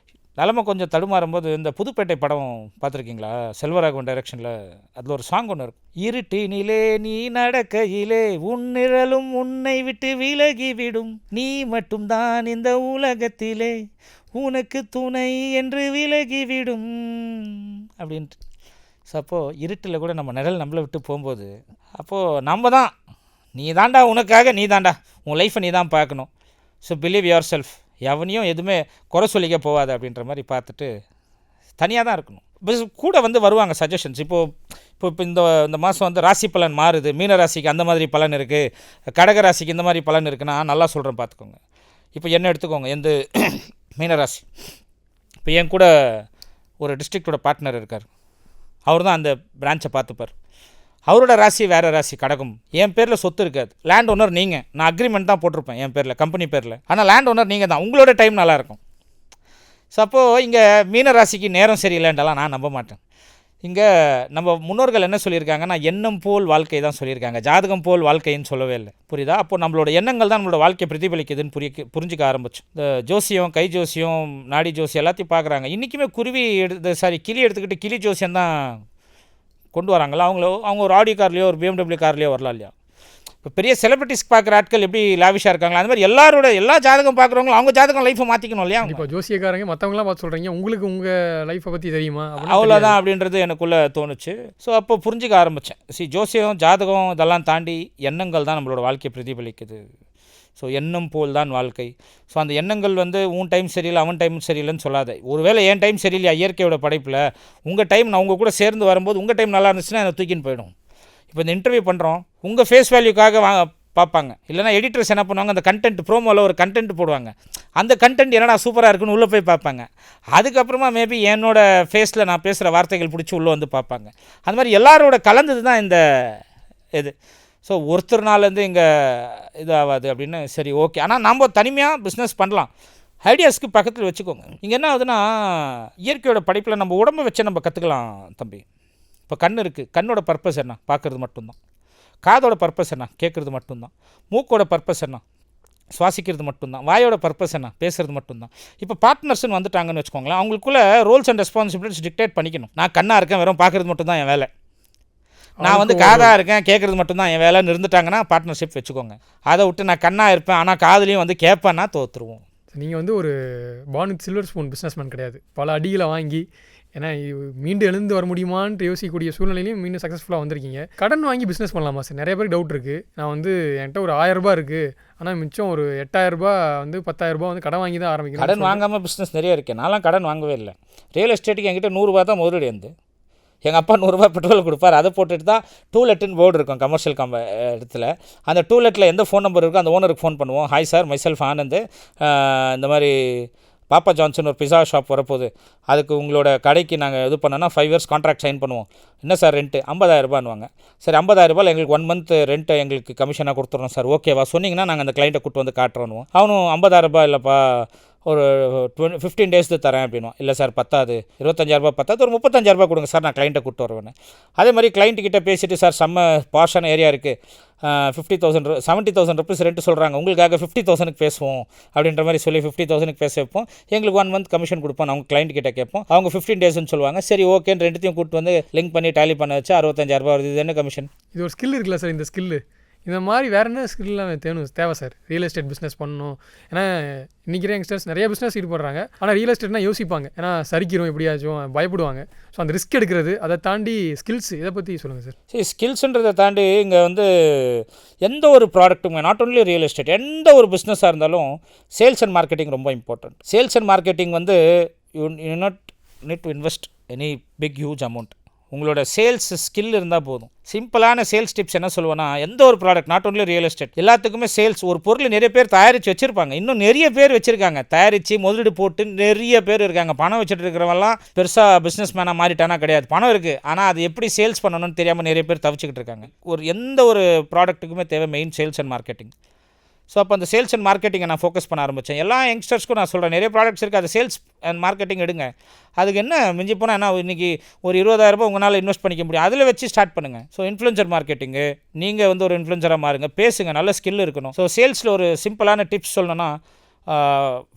நிலமை கொஞ்சம் தடுமாறும்போது இந்த புதுப்பேட்டை படம் பார்த்துருக்கீங்களா? செல்வராகவன் டைரக்ஷனில் அதில் ஒரு சாங் ஒன்று இருக்கும். இருட்டினிலே நீ நடக்கையிலே உன் நிழலும் உன்னை விட்டு விலகிவிடும், நீ மட்டும்தான் இந்த உலகத்திலே உனக்கு துணை என்று விலகிவிடும் அப்படின்ட்டு. ஸோ அப்போது இருட்டில் கூட நம்ம நிழல் நம்மளை விட்டு போகும்போது அப்போது நம்ம தான், நீ தாண்டா உனக்காக நீ தாண்டா உன் லைஃப்பை நீ தான் பார்க்கணும். So believe yourself. எவனையும் எதுவுமே குறை சொல்லிக்க போகாது அப்படின்ற மாதிரி பார்த்துட்டு தனியாக தான் இருக்கணும். பஸ் கூட வந்து வருவாங்க சஜஷன்ஸ். இப்போ இந்த மாதம் வந்து ராசி பலன் மாறுது, மீன ராசிக்கு அந்த மாதிரி பலன் இருக்குது, கடக ராசிக்கு இந்த மாதிரி பலன் இருக்குன்னா நல்லா சொல்கிறேன் பார்த்துக்கோங்க. இப்போ என்ன எடுத்துக்கோங்க, எந்த மீனராசி. இப்போ என் கூட ஒரு டிஸ்ட்ரிக்டோட பார்ட்னர் இருக்கார். அவர் தான் அந்த பிரான்ச்சை பார்த்துப்பார். அவரோட ராசி வேறு ராசி கடகம். என் பேரில் சொத்து இருக்காது. லேண்ட் ஓனர் நீங்கள், நான் அக்ரிமெண்ட் தான் போட்டிருப்பேன் என் பேரில், கம்பெனி பேரில். ஆனால் லேண்ட் ஓனர் நீங்கள் தான். உங்களோட டைம் நல்லாயிருக்கும். ஸோ அப்போது இங்கே மீன ராசிக்கு நேரம் சரியில்லைன்றலாம் நான் நம்ப மாட்டேன். இங்கே நம்ம முன்னோர்கள் என்ன சொல்லியிருக்காங்கன்னா எண்ணம் போல் வாழ்க்கை தான் சொல்லியிருக்காங்க, ஜாதகம் போல் வாழ்க்கைன்னு சொல்லவே இல்லை. புரியுதா? அப்போது நம்மளோட எண்ணங்கள் தான் நம்மளோட வாழ்க்கையை பிரதிபலிக்குதுன்னு புரிஞ்சிக்க ஆரம்பிச்சு. இந்த ஜோசியம், கை ஜோசியம், நாடி ஜோசியம் எல்லாத்தையும் பார்க்குறாங்க. இன்றைக்குமே கிளி எடுத்துக்கிட்டு கிளி ஜோசியம் தான் கொண்டு வராங்களா? அவங்க ஒரு ஆடி கார்லேயோ ஒரு BMW கார்லேயோ வரலாம் இல்லையா? இப்போ பெரிய செலிபிரிட்டிஸ் பார்க்குற ஆட்கள் எப்படி லாவிஷாக இருக்காங்களா, அந்த மாதிரி எல்லா ஜாதகம் பார்க்குறவங்களும் அவங்க ஜாதகம் லைஃப்பை மாற்றிக்கணும் இல்லையா? இப்போ ஜோசியக்காரங்க மற்றவங்களாம் பார்த்து சொல்கிறீங்க, உங்களுக்கு உங்கள் லைஃப்பை பற்றி தெரியுமா? அவ்வளோதான் அப்படின்றது எனக்குள்ளே தோணுச்சு. ஸோ அப்போ புரிஞ்சிக்க ஆரம்பித்தேன். ஜோசியம், ஜாதகம் இதெல்லாம் தாண்டி எண்ணங்கள் தான் நம்மளோட வாழ்க்கையை பிரதிபலிக்குது. ஸோ எண்ணம் போல் தான் வாழ்க்கை. ஸோ அந்த எண்ணங்கள் வந்து உன் டைம் சரியில்லை, அவன் டைம் சரியில்லைன்னு சொல்லாத. ஒருவேளை என் டைம் சரியில்லையா இயற்கையோட படைப்பில், உங்கள் டைம் நான் உங்கள் கூட சேர்ந்து வரும்போது உங்கள் டைம் நல்லா இருந்துச்சுன்னா என்னை தூக்கின்னு போயிடும். இப்போ இந்த இன்டர்வியூ பண்ணுறோம், உங்கள் ஃபேஸ் வேல்யூக்காக பார்ப்பாங்க. இல்லைனா எடிட்டர்ஸ் என்ன பண்ணுவாங்க, அந்த கண்டென்ட் ப்ரோமோவில் ஒரு கண்டென்ட் போடுவாங்க. அந்த கண்டென்ட் என்னடா சூப்பராக இருக்குன்னு உள்ளே போய் பார்ப்பாங்க. அதுக்கப்புறமா மேபி என்னோடய ஃபேஸில் நான் பேசுகிற வார்த்தைகள் பிடிச்சி உள்ளே வந்து பார்ப்பாங்க. அந்த மாதிரி எல்லாரோட கலந்தது தான் இந்த இது. ஸோ ஒருத்தர்னாலேருந்து இங்கே இதாகாது அப்படின்னு சரி ஓகே. ஆனால் நம்ம தனிமையாக பிஸ்னஸ் பண்ணலாம். ஐடியாஸ்க்கு பக்கத்தில் வச்சுக்கோங்க. இங்கே என்ன ஆகுதுன்னா இயற்கையோட படைப்பில் நம்ம உடம்பை வச்சு நம்ம கற்றுக்கலாம் தம்பி. இப்போ கண் இருக்குது, கண்ணோட பர்பஸ் என்ன? பார்க்குறது மட்டும்தான். காதோட பர்பஸ் என்ன? கேட்குறது மட்டும்தான். மூக்கோட பர்பஸ் என்ன? சுவாசிக்கிறது மட்டும்தான். வாயோட பர்பஸ் என்ன? பேசுகிறது மட்டும்தான். இப்போ பார்ட்னர்ஸ்னு வந்துட்டாங்கன்னு வச்சுக்கோங்களேன், அவங்களுக்குள்ள ரோல்ஸ் அண்ட் ரெஸ்பான்சிபிலிட்டிஸ் டிக்டேட் பண்ணிக்கணும். நான் கண்ணாக இருக்கேன், வெறும் பார்க்குறது மட்டும்தான் என் வேலை. நான் வந்து காதாக இருக்கேன், கேட்குறது மட்டும்தான் என் வேலைன்னு இருந்துட்டாங்கன்னா பார்ட்னர்ஷிப் வச்சுக்கோங்க. அதை விட்டு நான் கண்ணாக இருப்பேன் ஆனால் காதுலையும் வந்து கேட்பேன்னா தோற்றுருவோம். நீங்கள் வந்து ஒரு born with silver spoon businessman கிடையாது. பல அடிகளை வாங்கி ஏன்னா மீண்டும் எழுந்து வர முடியுமான்ட்டு யோசிக்கக்கூடிய சூழ்நிலையிலையும் மீண்டும் சக்ஸஸ்ஃபுல்லாக வந்திருக்கீங்க. கடன் வாங்கி பிஸ்னஸ் பண்ணலாமா சார்? நிறைய பேருக்கு டவுட் இருக்குது. நான் வந்து என்கிட்ட ஒரு 1000 ரூபாய் இருக்குது, ஆனால் மிச்சம் ஒரு 8000 ரூபாய் வந்து 10,000 ரூபாய் வந்து கடன் வாங்கி தான் ஆரம்பிக்கணும். கடன் வாங்காமல் பிஸ்னஸ் நிறைய இருக்குது. நான்லாம் கடன் வாங்கவே இல்லை. ரியல் எஸ்டேட்டுக்கு என்கிட்ட 100 ரூபா தான் முதலீடு வந்து. எங்கள் அப்பா 100 ரூபா பெட்ரோல் கொடுப்பார். அதை போட்டுட்டு தான் டூலெட்டுன்னு போர்டு இருக்கும் கமர்ஷியல் இடத்துல. அந்த டூலெட்டில் எந்த ஃபோன் நம்பர் இருக்கோ அந்த ஓனருக்கு ஃபோன் பண்ணுவோம். ஹாய் சார், மைசெல்ஃப் ஆனந்த், இந்த மாதிரி பாப்பா ஜான்சன் ஒரு பிஸா ஷாப் வரப்போகுது, அதுக்கு உங்களோட கடைக்கு நாங்கள் இது பண்ணோன்னா 5 இயர்ஸ் கான்ட்ராக்ட் சைன் பண்ணுவோம். என்ன சார் ரெண்ட்டு? 50,000 ரூபான்னுவாங்க. சரி 50,000 ரூபாயில் எங்களுக்கு 1 மந்த் ரெண்ட்டை எங்களுக்கு கமிஷனாக கொடுத்துட்றோம் சார். ஓகேவா சொன்னீங்கன்னா நாங்கள் அந்த கிளைண்ட்டை கூட்டு வந்து காட்டுறோன்னுவோம். அவனும் 50,000 ரூபாய் இல்லைப்பா, ஒரு 15 டேஸ் தரேன் அப்படின்னுவோம். இல்லை சார் பத்தாது, 25,000 ரூபாய் பத்தாது, ஒரு 35,000 ரூபாய் கொடுங்க சார், நான் கிளைண்ட்டை கூப்பிட்டு வருவேன். அதே மாதிரி கிளைண்ட்டுக்கிட்ட பேசிவிட்டு சார் செம்ம பாஷான ஏரியா இருக்குது, 50,000 70,000 ருபீஸ் ரெண்ட் சொல்கிறாங்க, உங்களுக்காக 50,000க்கு பேசுவோம் அப்படின்ற மாதிரி சொல்லி 50,000க்கு பேச வைப்போம். எங்களுக்கு 1 மந்த் கமிஷன் கொடுப்போம். அவங்க கிளைண்ட் கிட்ட கேட்போம். அவங்க 15 டேஸ்ன்னு சொல்லுவாங்க. சரி ஓகேன்னு ரெண்டுத்தையும் கூப்பிட்டு வந்து லிங்க் பண்ணி டேலி பண்ண வச்சு 65,000 ரூபாய் வருது. இது என்ன கமிஷன்? இது ஒரு ஸ்கில் இருக்குல்ல சார், இந்த ஸ்கில்லு இந்த மாதிரி வேறு என்ன ஸ்கில்லாம் தேவை சார் ரியல் எஸ்டேட் பிஸ்னஸ் பண்ணணும்? ஏன்னா இன்றைக்கி யங்ஸ்டர்ஸ் நிறைய பிஸ்னஸ் ஈடுபடுறாங்க, ஆனால் ரியல் எஸ்டேட்னா யோசிப்பாங்க, ஏன்னா சரிக்கிறோம் எப்படியாச்சும் பயப்படுவாங்க. ஸோ அந்த ரிஸ்க் எடுக்கிறது, அதை தாண்டி ஸ்கில்ஸ், இதை பற்றி சொல்லுங்கள் சார். சரி, ஸ்கில்ஸுன்றதை தாண்டி இங்கே வந்து எந்த ஒரு ப்ராடக்ட்டுமே, நாட் ஒன்லி ரியல் எஸ்டேட், எந்த ஒரு பிஸ்னஸாக இருந்தாலும் சேல்ஸ் அண்ட் மார்க்கெட்டிங் ரொம்ப இம்பார்ட்டன்ட். சேல்ஸ் அண்ட் மார்க்கெட்டிங் வந்து you not need to invest any big huge amount. உங்களோட சேல்ஸ் ஸ்கில் இருந்தால் போதும். சிம்பிளான சேல்ஸ் டிப்ஸ் என்ன சொல்லுவேன்னா, எந்த ஒரு product, not only real estate, எல்லாத்துக்குமே சேல்ஸ். ஒரு பொருள் நிறைய பேர் தயாரித்து வச்சுருப்பாங்க, இன்னும் நிறைய பேர் வச்சுருக்காங்க, தயாரித்து முதலீடு போட்டு நிறைய பேர் இருக்காங்க. பணம் வச்சுட்டு இருக்கிறவங்கலாம் பெருசாக பிஸ்னஸ் மேனாக மாறிட்டானா கிடையாது. பணம் இருக்குது, ஆனால் அது எப்படி சேல்ஸ் பண்ணணும்னு தெரியாமல் நிறைய பேர் தவிச்சிக்கிட்டு இருக்காங்க. எந்த ஒரு ப்ராடக்ட்டுக்குமே தேவை main sales and marketing. So அப்போ அந்த சேல்ஸ் அண்ட் மார்க்கெட்டிங்கை நான் ஃபோக்கஸ் பண்ண ஆரம்பித்தேன். எல்லா யங்ஸ்டர்ஸ்க்கும் நான் சொல்கிறேன், நிறைய ப்ராடக்ட்ஸ் இருக்குது, அது சேல்ஸ் அண்ட் மார்க்கெட்டிங் எடுங்க. அதுக்கு என்ன மிஞ்சி போனால் என்ன, இன்றைக்கி ஒரு 20,000 ரூபாய் உங்களால் இன்வெஸ்ட் பண்ணிக்க முடியும், அதில் வச்சு ஸ்டார்ட் பண்ணுங்கள். ஸோ இன்ஃப்ளூயன்சர் மார்க்கெட்டிங்கு, நீங்கள் வந்து ஒரு இன்ஃப்ளூயன்சராக மாறுங்க, பேசுங்க, நல்ல ஸ்கில் இருக்கணும். ஸோ சேல்ஸில் ஒரு சிம்பிளான டிப்ஸ் சொல்லணும்னா,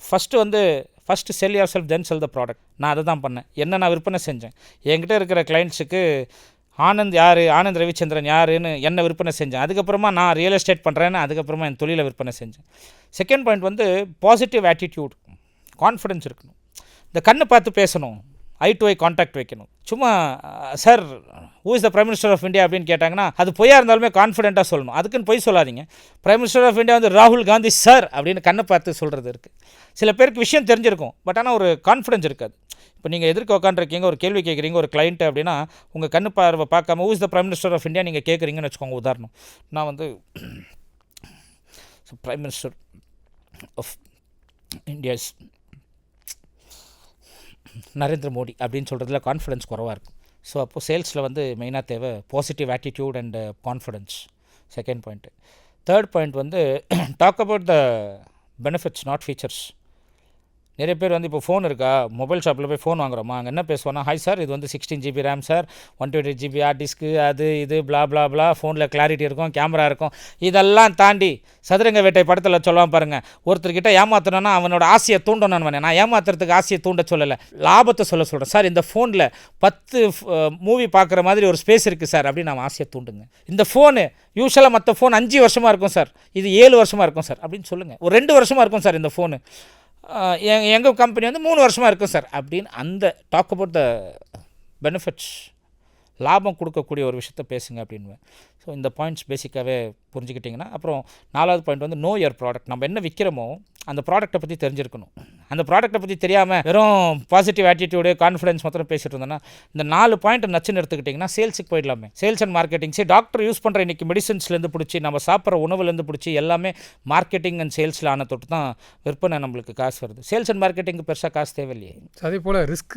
first sell your self then sell the product. நான் அதை தான் பண்ணேன். என்ன நான் விற்பனை செஞ்சேன், என்கிட்ட இருக்கிற கிளைண்ட்ஸுக்கு ஆனந்த் யார், ஆனந்த் ரவிச்சந்திரன் யாருன்னு என்ன விற்பனை செஞ்சேன். அதுக்கப்புறமா நான் ரியல் எஸ்டேட் பண்ணுறேன்னு அதுக்கப்புறமா என் தொழிலை விற்பனை செஞ்சேன். செகண்ட் பாயிண்ட் வந்து பாசிட்டிவ் ஆட்டிடியூட், கான்ஃபிடென்ஸ் இருக்கணும். இந்த கண்ணை பார்த்து பேசணும், ஐ டு ஐ கான்டாக்ட் வைக்கணும். சும்மா sir who is the prime minister of India அப்படின்னு கேட்டாங்கன்னா அது பொய்யா இருந்தாலுமே கான்ஃபிடென்ட்டாக சொல்லணும். அதுக்குன்னு பொய் சொல்லாதீங்க. பிரைம் மினிஸ்டர் ஆஃப் இந்தியா வந்து ராகுல் காந்தி சார் அப்படின்னு கண்ணை பார்த்து சொல்கிறது இருக்குது. சில பேருக்கு விஷயம் தெரிஞ்சிருக்கும், பட் ஆனால் ஒரு கான்ஃபிடென்ஸ் இருக்காது. இப்போ நீங்கள் எதிர்க்க உட்காந்துருக்கீங்க, ஒரு கேள்வி கேட்குறீங்க ஒரு கிளைண்ட்டு அப்படின்னா, உங்கள் கண்ணு பார்வை பார்க்காம who is the prime minister of India நீங்கள் கேட்குறீங்கன்னு வச்சுக்கோங்க. உதாரணம், நான் வந்து prime minister of India is Narendra Modi அப்படின்னு சொல்கிறதுல கான்ஃபிடென்ஸ் குறவாக இருக்கும். ஸோ அப்போது சேல்ஸில் வந்து மெயினாக தேவை positive attitude and confidence. Second point. Third point வந்து talk about the benefits not features. நிறைய பேர் வந்து இப்போ ஃபோன் இருக்கா, மொபைல் ஷாப்பில் போய் ஃபோன் வாங்குறோமா, அங்கே என்ன பேசுவோன்னா, ஹாய் சார் இது வந்து 16 GB RAM sir, 128 GB hard disk, அது இது பிளா பிளா பிளா, ஃபோனில் கிளாரிட்டி இருக்கும், கேமரா இருக்கும். இதெல்லாம் தாண்டி சதுரங்க வேட்டை படத்தில் சொல்லுவான் பாருங்கள், ஒருத்தர்கிட்ட ஏமாற்றணுன்னா அவனோட ஆசையை தூண்டணும்னு. நான் ஏமாத்துறதுக்கு ஆசையை தூண்ட சொல்லலை, லாபத்தை சொல்கிறேன். சார் இந்த ஃபோனில் 10 மூவி பார்க்குற மாதிரி ஒரு ஸ்பேஸ் இருக்குது சார் அப்படின்னு நான் ஆசையை தூண்டுங்க. இந்த ஃபோனு யூஸ்வலாக மற்ற ஃபோன் 5 வருஷமாக இருக்கும் சார், இது 7 வருஷமாக இருக்கும் சார் அப்படின்னு சொல்லுங்கள். ஒரு 2 வருஷமாக இருக்கும் சார் இந்த ஃபோனு, எங்கள் கம்பெனி வந்து 3 வருஷமாக இருக்கும் சார் அப்படின்னு அந்த டாக் அபவுட் த பெனிஃபிட்ஸ், லாபம் கொடுக்கக்கூடிய ஒரு விஷயத்த பேசுங்க அப்படின்னு. ஸோ இந்த பாயிண்ட்ஸ் பேசிக்காகவே புரிஞ்சுக்கிட்டிங்கன்னா, அப்புறம் 4வது பாயிண்ட் வந்து நோ யுவர் ப்ராடக்ட். நம்ம என்ன விற்கிறோமோ அந்த ப்ராடக்ட்டை பற்றி தெரிஞ்சிருக்கணும். அந்த ப்ராடக்ட்டை பற்றி தெரியாமல் வெறும் பாசிட்டிவ் ஆட்டிடியூடு கான்ஃபிடன்ஸ் மாத்திரம் பேசிகிட்டு இருந்தோன்னா, இந்த 4 பாயிண்ட் நச்சுன்னு எடுத்துக்கிட்டிங்கன்னா சேல்ஸுக்கு போயிடலாமே. Sales and marketing. சரி, டாக்டர் யூஸ் பண்ணுற இன்றைக்கி மெடிசன்ஸ்லேருந்து பிடிச்சி நம்ம சாப்பிட்ற உணவுலேருந்து பிடிச்சி எல்லாமே மார்க்கெட்டிங் அண்ட் சேல்ஸில் ஆன தொட்டு தான் விற்பனை நம்மளுக்கு காசு வருது. சேல்ஸ் அண்ட் மார்க்கெட்டிங்கு பெருசாக காசு தேவையில்லையே. அதே போல் ரிஸ்க்,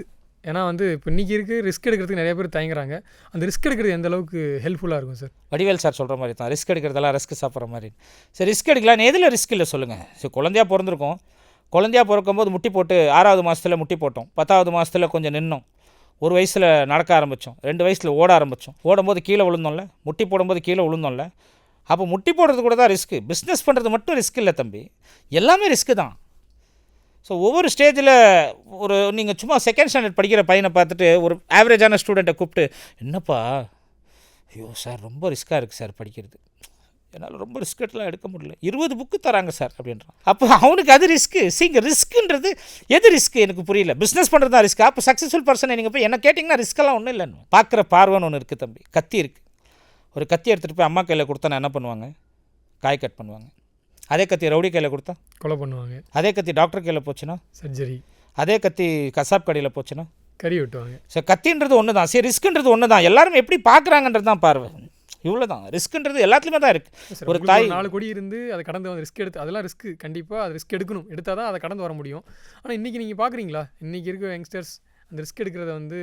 ஏன்னா வந்து இப்போ இன்றைக்கி இருக்குது, ரிஸ்க் எடுக்கிறதுக்கு நிறைய பேர் தயங்குறாங்க. அந்த ரிஸ்க் எடுக்கிறது எந்த அளவுக்கு ஹெல்ப்ஃபுல்லாக இருக்கும் சார்? வடிவேல் சார் சொல்கிற மாதிரி தான், ரிஸ்க் எடுக்கிறதெல்லாம் ரிஸ்க் சாப்பிட்ற மாதிரி. சரி, ரிஸ்க் எடுக்கலாம், எதில் ரிஸ்க் இல்லை சொல்லுங்கள். சரி, குழந்தையாக பிறந்திருக்கோம், குழந்தையாக பிறக்கும்போது முட்டி போட்டு 6வது மாதத்தில் முட்டி போட்டோம், 10வது மாதத்தில் கொஞ்சம் நின்னோம், 1 வயசில் நடக்க ஆரம்பித்தோம், 2 வயசில் ஓட ஆரம்பித்தோம், ஓடும்போது கீழே விழுந்தோம்ல, முட்டி போடும்போது கீழே விழுந்தோம்ல. அப்போ முட்டி போடுறது கூட தான் ரிஸ்க்கு. பிஸ்னஸ் பண்ணுறது மட்டும் ரிஸ்க் இல்லை தம்பி, எல்லாமே ரிஸ்க்கு தான். ஸோ ஒவ்வொரு ஸ்டேஜில் நீங்கள் சும்மா செகண்ட் ஸ்டாண்டர்ட் படிக்கிற பையனை பார்த்துட்டு ஒரு ஆவரேஜான ஸ்டூடெண்ட்டை கூப்பிட்டு, என்னப்பா ஐயோ சார் ரொம்ப ரிஸ்க்காக இருக்குது சார் படிக்கிறது, என்னால் ரொம்ப ரிஸ்க்கெல்லாம் எடுக்க முடியல, 20 புக்கு தராங்க சார் அப்படின்றான். அப்போ அவனுக்கு அது ரிஸ்க்கு. இங்கே ரிஸ்க்குன்றது எது ரிஸ்க்கு எனக்கு புரியல. பிஸ்னஸ் பண்ணுறது தான் ரிஸ்க்கு. அப்போ சக்ஸஸ்ஃபுல் பர்சன் நீங்கள் போய் என்ன கேட்டிங்கன்னா ரிஸ்க்கெல்லாம் ஒன்றும் இல்லைன்னு. பார்க்குற பார்வைன்னு ஒன்று இருக்குது தம்பி. கத்தி இருக்குது. ஒரு கத்தி எடுத்துகிட்டு போய் அம்மா கையில் கொடுத்தா என்ன பண்ணுவாங்க? காய் கட் பண்ணுவாங்க. அதே கத்தி ரவுடி கையில் கொடுத்தா கொலை பண்ணுவாங்க. அதே கத்தி டாக்டர் கையில் போச்சுன்னா சர்ஜரி. அதே கத்தி கசாப் கடையில் போச்சுன்னா கறி வெட்டுவாங்க. சரி, கத்தின்றது ஒன்று தான். சரி, ரிஸ்க்குன்றது ஒன்று தான். எல்லாரும் எப்படி பார்க்குறாங்கன்றது தான் பார்வை. இவ்வளோ தான். ரிஸ்க்குன்றது எல்லாத்துலேயுமே தான் இருக்குது. ஒரு தாய் 4 கோடி இருந்து அதை கடந்து வந்து ரிஸ்க் எடுத்து, அதெல்லாம் ரிஸ்க்கு. கண்டிப்பாக அது ரிஸ்க் எடுக்கணும். எடுத்தால் தான் அதை கடந்து வர முடியும். ஆனால் இன்றைக்கி நீங்கள் பார்க்குறீங்களா, இன்றைக்கி இருக்க யங்ஸ்டர்ஸ் அந்த ரிஸ்க் எடுக்கிறத வந்து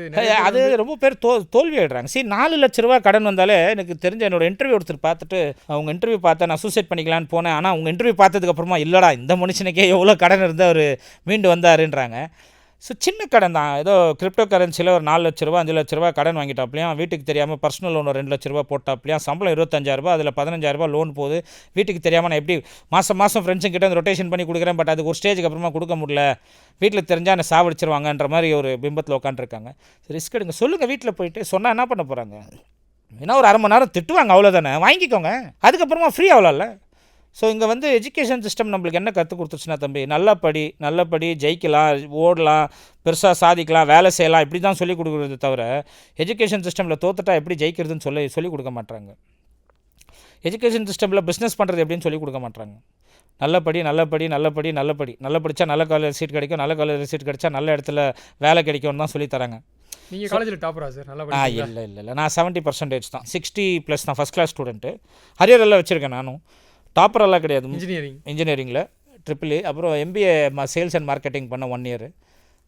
அது ரொம்ப பேர் தோல்வி ஆகிடுறாங்க. சரி, 4 லட்ச ரூபா கடன் வந்தாலே எனக்கு தெரிஞ்ச என்னோட இன்டர்வியூ ஒருத்தர் பார்த்துட்டு, அவங்க இன்டர்வியூ பார்த்தா நான் சூசைட் பண்ணிக்கலான்னு போனேன். ஆனால் அவங்க இன்டர்வியூ பார்த்ததுக்கப்புறமா இல்லைடா இந்த மனுஷனுக்கே எவ்வளோ கடன் இருந்தால் அவர் மீண்டு வந்தாருன்றாங்க. ஸோ சின்ன கடன் தான். ஏதோ கிரிப்டோ கரன்சியில் ஒரு 4 லட்ச ரூபா 5 லட்ச ரூபா கடன் வாங்கிட்டாப்லையும், வீட்டுக்கு தெரியாமல் பர்சனல் லோன் ஒரு 2 லட்ச ரூபா போட்டாப்லையும், சம்பளம் 25,000 அதில் 15,000 லோன் போகுது. வீட்டுக்கு தெரியாமல் நான் எப்படி மாதம் ஃப்ரெண்ட்ஸுங்கிட்ட அந்த ரொட்டேஷன் பண்ணி கொடுக்குறேன், பட் அதுக்கு ஒரு ஸ்டேஜுக்கு அப்புறமா கொடுக்க முடியல, வீட்டில் தெரிஞ்சால் என்னை சாவடிச்சிருவாங்கன்ற மாதிரி ஒரு பிம்பத்தில் உட்காந்துருக்காங்க. ரிஸ்க் எடுங்க. சொல்லுங்கள், வீட்டில் போயிட்டு சொன்னால் என்ன பண்ண போகிறாங்க? ஏன்னா ஒரு 1/2 மணி நேரம் திட்டுவாங்க, அவ்வளோதானே. வாங்கிக்கோங்க, அதுக்கப்புறமா ஃப்ரீ ஆகலாம்ல. ஸோ இங்கே வந்து எஜுகேஷன் சிஸ்டம் நம்மளுக்கு என்ன கற்றுக் கொடுத்துருச்சுன்னா தம்பி, நல்லபடி ஜெயிக்கலாம், ஓடலாம், பெருசாக சாதிக்கலாம், வேலை செய்யலாம், இப்படி தான் சொல்லிக் கொடுக்குறது தவிர எஜுகேஷன் சிஸ்டமில் தோத்துட்டா எப்படி ஜெயிக்கிறதுன்னு சொல்லிக் கொடுக்க மாட்டாங்க. எஜுகேஷன் சிஸ்டமில் பிஸ்னஸ் பண்ணுறது எப்படின்னு சொல்லிக் கொடுக்க மாட்டாங்க. நல்லா படித்தா நல்ல காலேஜ் சீட் கிடைக்கும், நல்ல காலேஜ் சீட் கிடைச்சா நல்ல இடத்துல வேலை கிடைக்கும்னு தான் சொல்லி தராங்க. நீங்கள் காலேஜில் டாப்பரா சார்? நல்லா இல்லை, நான் 70% தான், 60+ தான். First class student. ஹரியர் எல்லாம் வச்சுருக்கேன். நானும் டாப்பரெல்லாம் கிடையாது. இன்ஜினியரிங்கில் AAA, அப்புறம் MBA சேல்ஸ் அண்ட் மார்க்கெட்டிங் பண்ண 1 இயர்,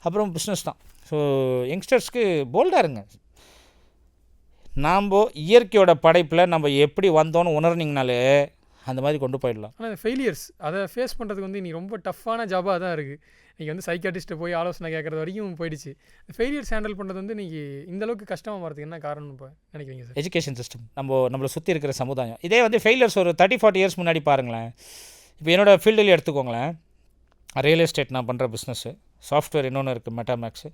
அப்புறம் பிஸ்னஸ் தான். ஸோ யங்ஸ்டர்ஸ்க்கு போல்டாக இருங்க. நாம் இயற்கையோட படைப்பில் நம்ம எப்படி வந்தோன்னு உணர்னிங்கனாலே அந்த மாதிரி கொண்டு போயிடலாம். ஆனால் இந்த ஃபெயிலியர்ஸ் அதை ஃபேஸ் பண்ணுறதுக்கு வந்து நீ ரொம்ப டஃப்பான ஜாபாக தான் இருக்குது. நீங்கள் வந்து சைக்காட்டிஸ்ட்டை போய் ஆலோசனை கேட்குறது வரைக்கும் போயிடுச்சு. ஃபெயிலியர்ஸ் ஹேண்டில் பண்ணுறது வந்து இன்றைக்கி இந்தளவுக்கு கஷ்டமாக வரதுக்கு என்ன காரணம் இப்போ நினைக்கிறீங்க சார்? எஜுகேஷன் சிஸ்டம், நம்மளை சுற்றி இருக்கிற சமுதாயம். இதே வந்து ஃபெயிலியர்ஸ் ஒரு 30-40 இயர்ஸ் முன்னாடி பாருங்களேன். இப்போ என்னோடய ஃபீல்டில் எடுத்துக்கோங்களேன். ரியல் எஸ்டேட் நான் பண்ணுற பிஸ்னஸ்ஸு, சாஃப்ட்வேர் இன்னொன்று இருக்குது மெட்டாமேக்ஸு,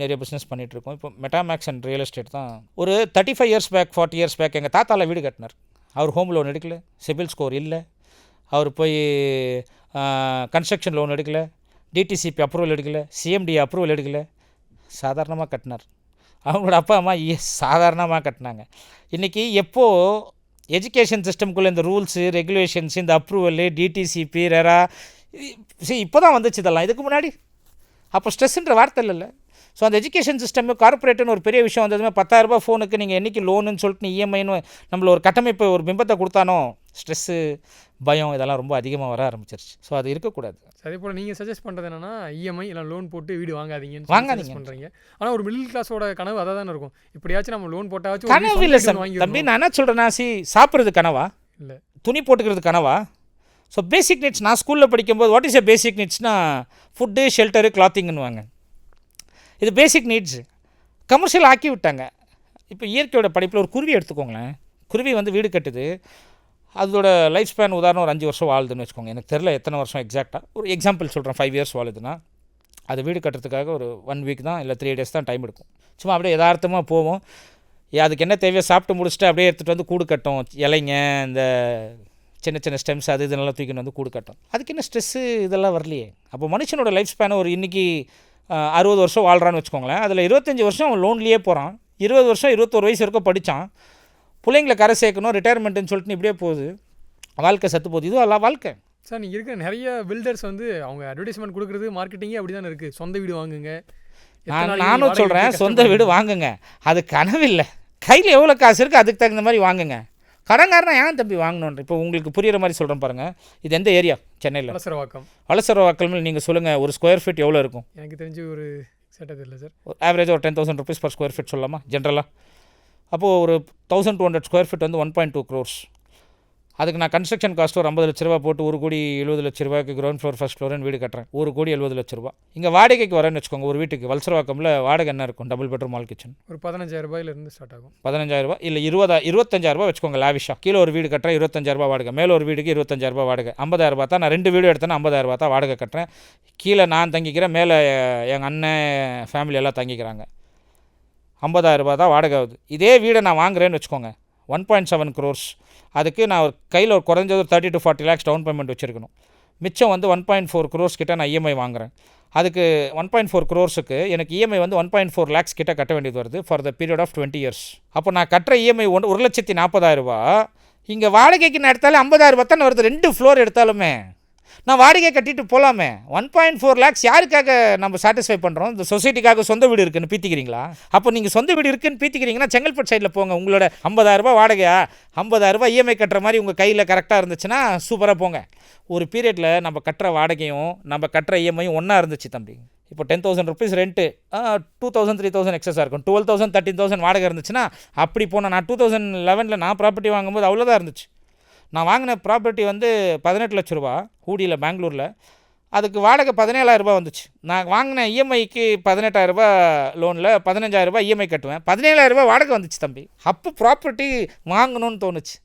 நிறைய பிஸ்னஸ் பண்ணிகிட்ருக்கோம். இப்போ மெட்டாமேக்ஸ் அண்ட் ரியல் எஸ்டேட் தான். ஒரு 35 இயர்ஸ் பேக் 40 இயர்ஸ் பேக் எங்கள் தாத்தாவில் வீடு கட்டினார். அவர் ஹோம் லோன் எடுக்கல, சிபில் ஸ்கோர் இல்லை, அவர் போய் கன்ஸ்ட்ரக்ஷன் லோன் எடுக்கலை, டிடிசிபி அப்ரூவல் எடுக்கலை, சிஎம்டி அப்ரூவல் எடுக்கலை, சாதாரணமாக கட்டினார். அவங்களோட அப்பா அம்மா சாதாரணமாக கட்டினாங்க. இன்றைக்கி எப்போது எஜுகேஷன் சிஸ்டம்குள்ளே இந்த ரூல்ஸு ரெகுலேஷன்ஸ், இந்த அப்ரூவலு, டிடிசிபி, ரெரா, இப்போ தான் வந்துச்சு இதெல்லாம். இதுக்கு முன்னாடி அப்போ ஸ்ட்ரெஸ்ஸுன்ற வார்த்தை இல்லைல்ல. ஸோ அந்த எஜுகேஷன் சிஸ்டம் கார்ப்பரேட்டுன்னு ஒரு பெரிய விஷயம் வந்ததுமே 10,000 ரூபா ஃபோனுக்கு நீங்கள் என்றைக்கு லோனுன்னு சொல்லிட்டு இஎம்ஐன்னு நம்மள ஒரு கட்டமைப்பு ஒரு பிம்பத்தை கொடுத்தானோ ஸ்ட்ரெஸ்ஸு, பயம் இதெல்லாம் ரொம்ப அதிகமாக வர ஆரம்பிச்சிருச்சு. ஸோ அது இருக்கக்கூடாது. அதே போல் நீங்கள் சஜஸ்ட் பண்ணுறது என்னென்னா இஎம்ஐ இல்லை லோன் போட்டு வீடு வாங்காதீங்கன்னு பண்ணுறீங்க. ஆனால் ஒரு மிடில் கிளாஸோட கனவு அதை தானே இருக்கும். இப்படியாச்சும் நம்ம லோன் போட்டாச்சும் கனவு இல்லை சார் தம்பி. நான் என்ன சொல்கிறேன்னா, சாப்பிட்றது கனவா, இல்லை துணி போட்டுக்கிறது கனவா? So basic needs. நான் ஸ்கூலில் படிக்கும்போது வாட் இஸ் எ பேசிக் நீட்ஸ்னால் ஃபுட்டு, ஷெல்டரு, கிளாத்திங்னுவாங்க. இது பேசிக் நீட்ஸு. கமர்ஷியல் ஆக்கி விட்டாங்க. இப்போ இயற்கையோட படைப்பில் ஒரு குருவி எடுத்துக்கோங்களேன். குருவி வந்து வீடு கட்டுது. அதோட லைஃப் ஸ்பேன் உதாரணம் ஒரு 5 வருஷம் வாழுதுன்னு வச்சுக்கோங்க. எனக்கு தெரில எத்தனை வருஷம் எக்ஸாக்டாக, ஒரு எக்ஸாம்பிள் சொல்கிறேன். 5 இயர்ஸ் வாழுதுன்னா அது வீடு கட்டுறதுக்காக ஒரு 1 வீக் தான் இல்லை 3 days தான் டைம் எடுக்கும். சும்மா அப்படியே யதார்த்தமாக போவோம். அதுக்கு என்ன தேவையோ சாப்பிட்டு முடிச்சுட்டு அப்படியே எடுத்துகிட்டு வந்து கூடு கட்டும். இலைங்க, இந்த சின்ன ஸ்டெம்ஸ் அது இதெல்லாம் தூக்கின்னு வந்து கூடு கட்டும். அதுக்கு என்ன ஸ்ட்ரெஸ்ஸு இதெல்லாம் வரலையே. அப்போ மனுஷனோட லைஃப் ஸ்பேனை ஒரு இன்றைக்கி 60 வருஷம் வாழ்கிறான்னு வச்சுக்கோங்களேன். அதில் 25 வருஷம் அவன் லோன்லேயே போகிறான். 20 வருஷம் 21 வயசு வரைக்கும் படித்தான். பிள்ளைங்களை கரை சேர்க்கணும், ரிட்டையர்மெண்ட்டுன்னு சொல்லிட்டு இப்படியே போகுது. வாழ்க்கை சத்து போகுது. இதுவும் எல்லாம் வாழ்க்கை சார். நீங்கள் இருக்கிற நிறைய பில்டர்ஸ் வந்து அவங்க அட்வர்டைஸ்மெண்ட் கொடுக்குறது, மார்க்கெட்டிங்கே அப்படி தானே இருக்குது. சொந்த வீடு வாங்குங்க. நானும் சொல்கிறேன், சொந்த வீடு வாங்குங்க. அது கனவில்லை. கையில் எவ்வளோ காசு இருக்குது அதுக்கு தகுந்த மாதிரி வாங்குங்க. கடன்காரனா ஏன் தம்பி வாங்கணுன்ற இப்போ உங்களுக்கு புரிகிற மாதிரி சொல்கிறேன் பாருங்கள். இது எந்த ஏரியா? சென்னையில் வளசரவாக்கம். நீங்கள் சொல்லுங்கள், ஒரு ஸ்கொயர் ஃபீட் எவ்வளோ இருக்கும்? எனக்கு தெரிஞ்சு ஒரு செட்டது இல்லை சார். ஆவரேஜாக ஒரு 10,000 rupees per ஸ்கொயர் ஃபீட் சொல்லலாமா ஜென்ரலாக? அப்போது ஒரு 1200 ஸ்கொயர் ஃபீட் வந்து 1.2 crores. அதுக்கு நான் கன்ஸ்ட்ரக்ஷன் காஸ்ட் ஒரு 50 லட்ச ரூபா போட்டு 1,70 லட்ச ரூபாய்க்கு கிரவுண்ட் ஃப்ளோர் ஃபர்ஸ்ட் ஃப்ளோர்னு வீடு கட்டுறேன். 1,70 லட்ச ரூபா. இங்கே வாடகைக்கு வரேன்னு வச்சுக்கோங்க. ஒரு வீட்டுக்கு வளசரவாக்கமில் வாடகை என்ன இருக்கும்? டபுள் பெட்ரூம் ஆல் கிச்சன் ஒரு 15,000 ரூபாயிலிருந்து ஸ்டார்ட் ஆகும். 15,000 ரூபா இல்லை 25,000 ரூபா வச்சுக்கோங்க. லாவிஷா கீழே ஒரு வீடு கட்டுறேன், 25,000 ரூபா வாடகை. மேலே ஒரு வீடுக்கு 25,000 ரூபா வாடகை. 50,000 ரூபா தான். நான் 2 வீடு எடுத்தேன்னா 50,000 ரூபா தான் வாடகை கட்டுறேன். கீழே நான் தங்கிக்கிறேன், மேலே எங்கள் அண்ணன் ஃபேமிலி எல்லாம் தங்கிக்கிறாங்க. 50,000 ரூபா தான் வாடகை ஆகுது. இதே வீடை நான் வாங்குறேன்னு வச்சுக்கோங்க. 1.7 crores. அதுக்கு நான் ஒரு கையில் ஒரு குறைஞ்சது ஒரு 30 to 40 lakhs டவுன் பேமெண்ட் வச்சுருக்கணும். மிச்சம் வந்து 1.4 crores கிட்ட நான் இஎம்ஐ வாங்குகிறேன். அதுக்கு 1.4 crores எனக்கு இஎம்ஐ வந்து 1.4 lakhs கிட்ட கட்ட வேண்டியது வருது for the period of 20 years. அப்போ நான் கட்டுற இஎம்ஐ 1,40,000 இங்கே வாடகைக்கு நான் எடுத்தாலும் 50,000 தானே வருது. 2 ஃப்ளோர் எடுத்தாலுமே நான் வாடகை கட்டிட்டு போகலாமே. 1.4 lakhs யாருக்காக நம்ம சாட்டிஸ்ஃபை பண்ணுறோம்? இந்த சொசைட்டிக்காக சொந்த வீடு இருக்குன்னு பீத்திக்கிறீங்களா? அப்போ நீங்கள் சொந்த வீடு இருக்குன்னு பீத்திக்கிறீங்கன்னா செங்கல்பட்டு சைடில் போங்க. உங்களோட 50,000 வாடகையா 50,000 இஎம்ஐ கட்டுற மாதிரி உங்கள் கையில் கரெக்டாக இருந்துச்சுன்னா சூப்பராக போங்க. ஒரு பீரியடில் நம்ம கட்டுற வாடகையும் நம்ம கட்டுற இஎம்ஐயும் ஒன்றா இருந்துச்சு தம்பி. இப்போ 10,000 rupees ரெண்ட்டு 2,000 3,000 எக்ஸஸாக இருக்கும். 12,000 13,000 வாடகை இருந்துச்சுன்னா அப்படி போனால் நான் 2011 நான் ப்ராப்பர்ட்டி வாங்கும்போது அவ்வளோதான் இருந்துச்சு. நான் வாங்கின ப்ராப்பர்ட்டி வந்து 18 லட்ச ரூபா ஊடியில் பெங்களூரில். அதுக்கு வாடகை 17,000 வந்துச்சு. நான் வாங்கின இஎம்ஐக்கு 18,000 லோனில் 15,000 இஎம்ஐ கட்டுவேன். 17,000 வாடகை வந்துச்சு தம்பி. அப்போ ப்ராப்பர்ட்டி வாங்கணும்னு தோணுச்சு.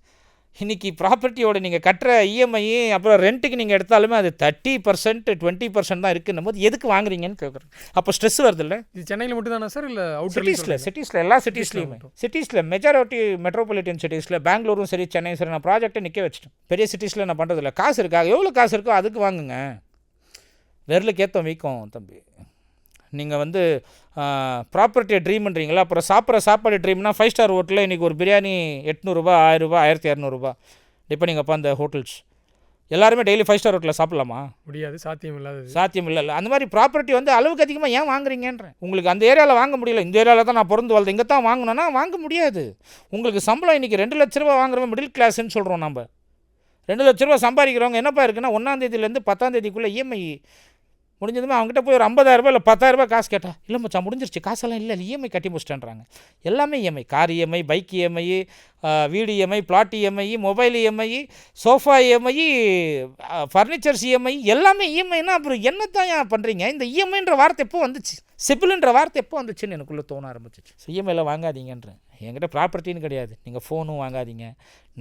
இன்றைக்கி ப்ராப்பர்ட்டியோட நீங்கள் கட்டுற இஎம்ஐ அப்புறம் ரெண்ட்டுக்கு நீங்கள் எடுத்தாலுமே அது 30% 20% தான் இருக்குன்னும் போது எதுக்கு வாங்குறீங்கன்னு கேட்குறேன். அப்போ ஸ்ட்ரெஸ் வருது இல்லை? இது சென்னையில் மட்டும் தானே சார் இல்லை சிட்டிஸில் எல்லா சிட்டிஸ்லையுமே சிட்டிஸில் மெஜாரிட்டி மெட்ரோபாலிட்டன் சிட்டிஸில் பெங்களூரும் சரி சென்னையும் சரி நான் ப்ராஜெக்டை நிற்க வச்சிட்டேன். பெரிய சிட்டிஸில் நான் பண்ணுறதில்ல. காசு இருக்கா? எவ்வளோ காசு இருக்கோ அதுக்கு வாங்குங்க. விரலுக்கு ஏற்ற வீக்கம் தம்பி. நீங்கள் வந்து ப்ராப்பர்ட்டியை ட்ரீம் பண்ணுறீங்களா? அப்புறம் சாப்பிட்ற சாப்பாடு ட்ரீம்னா 5 ஸ்டார் ஹோட்டலில் இன்றைக்கி ஒரு பிரியாணி 800 ரூபா 1000 ரூபா 1200 டிபெண்டிங் அப்போ அந்த ஹோட்டல்ஸ். எல்லாருமே டெய்லி 5 ஸ்டார் ஹோட்டலில் சாப்பிட்லாமா? முடியாது, சாத்தியம் இல்லாதது. சாத்தியம் இல்லை. அந்த மாதிரி ப்ராப்பர்ட்டி வந்து அளவுக்கு அதிகமாக ஏன் வாங்குறீங்கன்றேன். உங்களுக்கு அந்த ஏரியாவில் வாங்க முடியல. இந்த ஏரியாவில் தான் நான் பிறந்து வாழ்ந்து இங்கே தான் வாங்கணும்னா வாங்க முடியாது. உங்களுக்கு சம்பளம் இன்றைக்கி 2 லட்ச ரூபா வாங்குறவங்க மிடில் கிளாஸ்ன்னு சொல்கிறோம் நம்ம. 2 லட்ச ரூபா சம்பாதிக்கிறவங்க என்னப்பா இருக்குன்னா 1ஆம் தேதியிலேருந்து 10ஆம் தேதிக்குள்ளே இஎம்ஐ முடிஞ்சதுமே அவங்ககிட்ட போய் ஒரு 50,000 இல்லை 10,000 காசு கேட்டால் இல்லை மச்சான் முடிஞ்சிருச்சு காசெல்லாம் இல்லை இஎம்ஐ கட்டி முடிச்சிட்டேன்றாங்க. எல்லாமே EMI. Car EMI, bike EMI, வீடு EMI, flat EMI, mobile EMI, sofa EMI, furnitures EMI, எல்லாமே இஎம்ஐனா அப்புறம் என்ன தான் பண்ணுறீங்க? இந்த இஎம்ஐன்ற வார்த்தை எப்போ வந்துச்சு? சிபில்ன்ற வார்த்தை எப்போ வந்துச்சுன்னு எனக்குள்ளே தோண ஆரம்பிச்சிச்சு. இஎம்ஐயில் வாங்காதீங்கன்றேன். என்கிட்ட ப்ராப்பர்ட்டின்னு கிடையாது. நீங்கள் ஃபோனும் வாங்காதீங்க,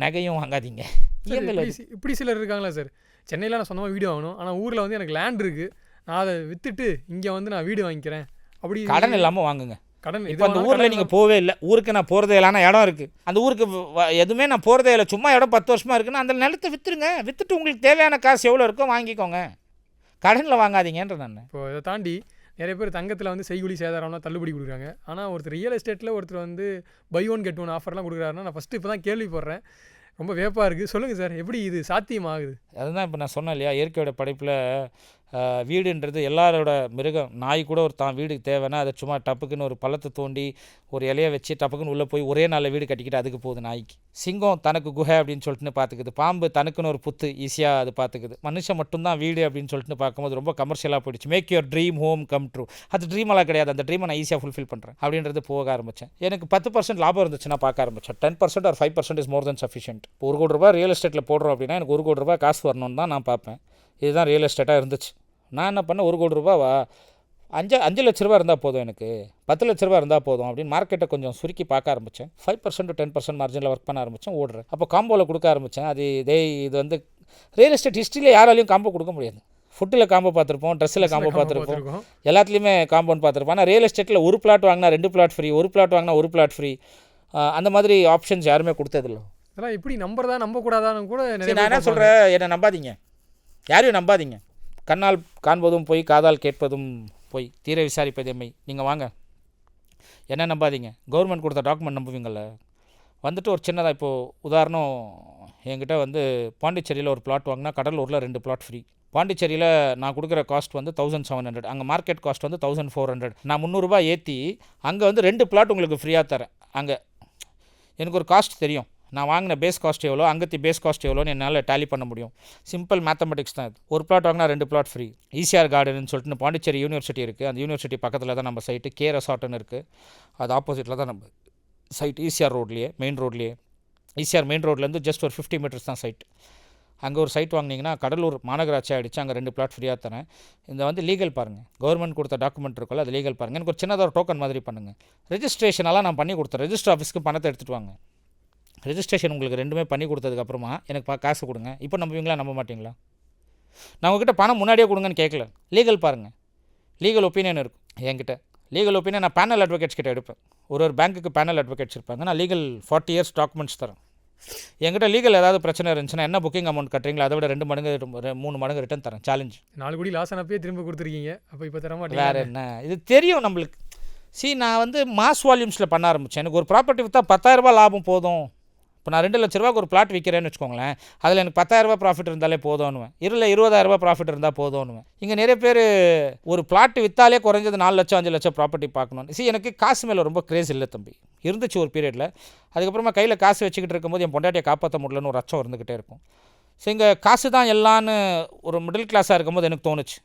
நகையும் வாங்காதீங்க. இஎம்ஐயில் இப்படி சிலர் இருக்காங்களா சார்? சென்னையில் நான் சொந்தமாக வீடு வாங்கணும், ஆனால் ஊரில் வந்து எனக்கு லேண்ட் இருக்குது, நான் அதை விற்றுட்டு இங்கே வந்து நான் வீடு வாங்கிக்கிறேன். அப்படி கடன் இல்லாமல் வாங்குங்க. கடன் இப்போ அந்த ஊரில் நீங்கள் போவே இல்லை. ஊருக்கு நான் போகிறதே இல்லைனா இடம் இருக்குது. அந்த ஊருக்கு எதுவுமே நான் போகிறதே இல்லை. சும்மா இடம் 10 வருஷமாக இருக்குன்னா அந்த நிலத்தை விற்றுருங்க. விற்றுட்டு உங்களுக்கு தேவையான காசு எவ்வளோ இருக்கோ வாங்கிக்கோங்க. கடனில் வாங்காதீங்கன்ற நான். இப்போ இதை தாண்டி நிறைய பேர் தங்கத்தில் வந்து செய்கூலி சேதாரம்லாம் தள்ளுபடி கொடுக்குறாங்க. ஆனால் ஒருத்தர் ரியல் எஸ்டேட்டில் ஒருத்தர் வந்து பை ஒன் கெட் ஒன் ஆஃபர்லாம் கொடுக்குறாருன்னா நான் ஃபஸ்ட்டு இப்போ தான் கேள்விப்படுறேன். ரொம்ப வேப்பாக இருக்குது. சொல்லுங்கள் சார், எப்படி இது சாத்தியமாகுது? அதுதான் இப்போ நான் சொன்னேன் இல்லையா, இயற்கையோட படைப்பில் வீடுன்றது எல்லாரோட மிருகம். நாய் கூட ஒரு தான் வீடுக்கு தேவைன்னா அதை சும்மா டப்புக்குன்னு ஒரு பள்ளத்தை தோண்டி ஒரு இலையை வச்சு டப்புக்குன்னு உள்ளே போய் ஒரே நாளில் வீடு கட்டிக்கிட்டு அதுக்கு போகுது நாய்க்கு. சிங்கம் தனக்கு குகை அப்படின்னு சொல்லிட்டுன்னு பார்த்துக்குது. பாம்பு தனக்குன்னு ஒரு புத்து ஈஸியாக அது பார்த்துக்குது. மனுஷன் மட்டும்தான் வீடு அப்படின்னு சொல்லிட்டு பார்க்கும்போது ரொம்ப கமர்ஷியலாக போயிடுச்சு. Make your dream home come true. அது ட்ரீமெல்லாம் கிடையாது. அந்த ட்ரீமை நான் ஈஸியாக ஃபுல்ஃபில் பண்ணுறேன் அப்படின்றது போக ஆரம்பித்தேன். எனக்கு 10% லாபம் இருந்துச்சுன்னா பார்க்க ஆரம்பித்தேன். 10% or 5% is more then sufficient. இப்போ 1 கோடி ரூபா ரியல் எஸ்டேட்டில் போடுறோம் அப்படின்னா எனக்கு 1 கோடி ரூபா காசு வரணும்னு தான் நான் பார்ப்பேன். இதுதான் ரியல் எஸ்டேட்டாக இருந்துச்சு. நான் என்ன பண்ணேன், 1 கோடி ரூபாவா 5 லட்ச ரூபா இருந்தால் போதும், எனக்கு 10 லட்ச ரூபா இருந்தால் போதும் அப்படின்னு மார்க்கெட்டை கொஞ்சம் சுருக்கி பார்க்க ஆரம்பித்தேன். 5% to 10% மார்ஜினில் ஒர்க் பண்ண ஆரம்பித்தேன். ஓடுறேன். அப்போ காம்போவில் கொடுக்க ஆரம்பித்தேன். இது வந்து ரியல் எஸ்டேட் ஹிஸ்ட்ரியில் யாராலையும் காம்போ கொடுக்க முடியாது. ஃபுட்டில் காம்போ பார்த்துருப்போம், ட்ரெஸ்ஸில் காம்போ பார்த்துருப்போம், எல்லாத்துலேயுமே காம்பவுண்ட் பார்த்துருப்போம். ஆனால் ரியல் எஸ்டேட்டில் 1 பிளாட் வாங்கினா 2 பிளாட் ஃப்ரீ, 1 பிளாட் வாங்கினா 1 பிளாட் ஃப்ரீ, அந்த மாதிரி ஆப்ஷன்ஸ் யாருமே கொடுத்ததில்லை. அதெல்லாம் எப்படி நம்புறதா நம்பக்கூடாதான்னு கூட நான் என்ன சொல்கிறேன், என்னை நம்பாதீங்க, யாரையும் நம்பாதீங்க. கண்ணால் காண்பதும் போய், காதால் கேட்பதும் போய், தீர விசாரிப்பது எம்மை. நீங்கள் வாங்க, என்ன நம்பாதீங்க. கவர்மெண்ட் கொடுத்த டாக்குமெண்ட் நம்புவீங்கள. வந்துட்டு ஒரு சின்னதாக இப்போது உதாரணம், என்கிட்ட வந்து பாண்டிச்சேரியில் ஒரு பிளாட் வாங்கினா கடலூரில் 2 பிளாட் ஃப்ரீ. பாண்டிச்சேரியில் நான் கொடுக்குற காஸ்ட் வந்து 1700, அங்கே மார்க்கெட் காஸ்ட் வந்து 1400. நான் 300 ரூபாய் ஏற்றி அங்கே வந்து 2 பிளாட் உங்களுக்கு ஃப்ரீயாக தரேன். அங்கே எனக்கு ஒரு காஸ்ட் தெரியும். நான் வாங்கின பேஸ் காஸ்ட் எவ்வளோ, அங்கத்தி பேஸ் காஸ்ட் எவ்வளோன்னு என்னால் டேலி பண்ண முடியும். சிம்பிள் மேத்தமெட்டிக்ஸ் தான் இது. 1 பிளாட் வாங்கினா 2 பிளாட் ஃப்ரீ. ஈசிஆர் கார்டன்னு சொல்லிட்டு பாண்டிச்சேரி யூனிவர்சிட்டி இருக்குது. அந்த யூனிவர்சிட்டி பக்கத்தில் தான் நம்ம சைட்டு. கே ரெசார்ட்னு இருக்குது. அது ஆப்போசிட்டில் தான் நம்ம சைட். ஈசிஆர் ரோட்லேயே, மெயின் ரோட்லேயே. ஈசிஆர் மெயின் ரோட்லேருந்து ஜஸ்ட் ஒரு 50 மீட்டர்ஸ் தான் சைட். அங்கே ஒரு சைட் வாங்கினீங்கன்னா கடலூர் மாநகராட்சி ஆகிடுச்சு. அங்கே 2 பிளாட் ஃப்ரீயாக தரேன். இந்த வந்து லீகல் பாருங்கள், கவர்மெண்ட் கொடுத்த டாக்குமெண்ட் இருக்கல, அது லீகல் பாருங்கள். எனக்கு ஒரு சின்னதாக ஒரு டோக்கன் மாதிரி பண்ணுங்கள். ரெஜிஸ்ட்ரேஷனெல்லாம் நான் பண்ணி கொடுத்தேன். ரெஜிஸ்டர் ஆஃபீஸ்க்கு பணத்தை எடுத்துகிட்டு வாங்க. ரெஜிஸ்ட்ரேஷன் உங்களுக்கு 2மே பண்ணி கொடுத்ததுக்கப்புறமா எனக்கு காசு கொடுங்க. இப்போ நம்புவீங்களா, நம்ப மாட்டிங்களா? நான் உங்ககிட்ட பணம் முன்னாடியே கொடுங்கன்னு கேட்கல. லீகல் பாருங்கள், லீகல் ஒப்பீனியன் இருக்கும் என்கிட்ட. லீகல் ஒப்பீனியன் நான் பேனல் அட்வொகேட்ஸ் கிட்ட எடுப்பேன். ஒரு பேங்க்குக்கு பேனல் அட்வொகேட்ஸ் இருப்பாங்க. நான் லீகல் 40 இயர்ஸ் டாக்குமெண்ட்ஸ் தரேன். என்கிட்ட லீகல் ஏதாவது பிரச்சனை இருந்துச்சுன்னா என்ன புக்கிங் அமௌண்ட் கட்டுறீங்களோ அதை விட 2 மடங்கு 3 மடங்கு ரிட்டர்ன் தரேன். சேலஞ்ச். 4 கோடி லாஸ் ஆனப்பே திரும்ப கொடுத்துருக்கீங்க, அப்போ இப்போ தர மாட்டீங்க. வேறு என்ன, இது தெரியும் நம்மளுக்கு. நான் வந்து மாஸ் வால்யூம்ஸில் பண்ண ஆரம்பித்தேன். எனக்கு ஒரு ப்ராப்பர்ட்டி விற்றா 10,000 ரூபா லாபம் போதும். இப்போ நான் 2 லட்ச ரூபாய்க்கு ஒரு பிளாட் விற்கிறேன்னு வச்சுக்கோங்களேன், அதில் எனக்கு 10,000 ரூபா ப்ராஃபிட் இருந்தாலே போதும்னுவேன். 20,000 ரூபா ப்ராஃபிட் இருந்தால் போதும்னுவேன். இங்கே நிறைய பேர் ஒரு பிளாட் விற்றாலே குறைஞ்சது 4 லட்சம் 5 லட்சம் ப்ராப்பர்ட்டி பார்க்கணும். எனக்கு காசு மேலே ரொம்ப கிரேஸ் இல்லை தம்பி. இருந்துச்சு ஒரு பீரியடில். அதுக்கப்புறமா கையில் காசு வச்சுக்கிட்டு இருக்கும்போது என் பொண்டாட்டியை காப்பாற்ற முடியலன்னு ஒரு அச்சம் இருந்துக்கிட்டே இருக்கும். இங்கே காசு தான் எல்லான்னு ஒரு மிடில் கிளாஸாக இருக்கும்போது எனக்கு தோணுச்சு.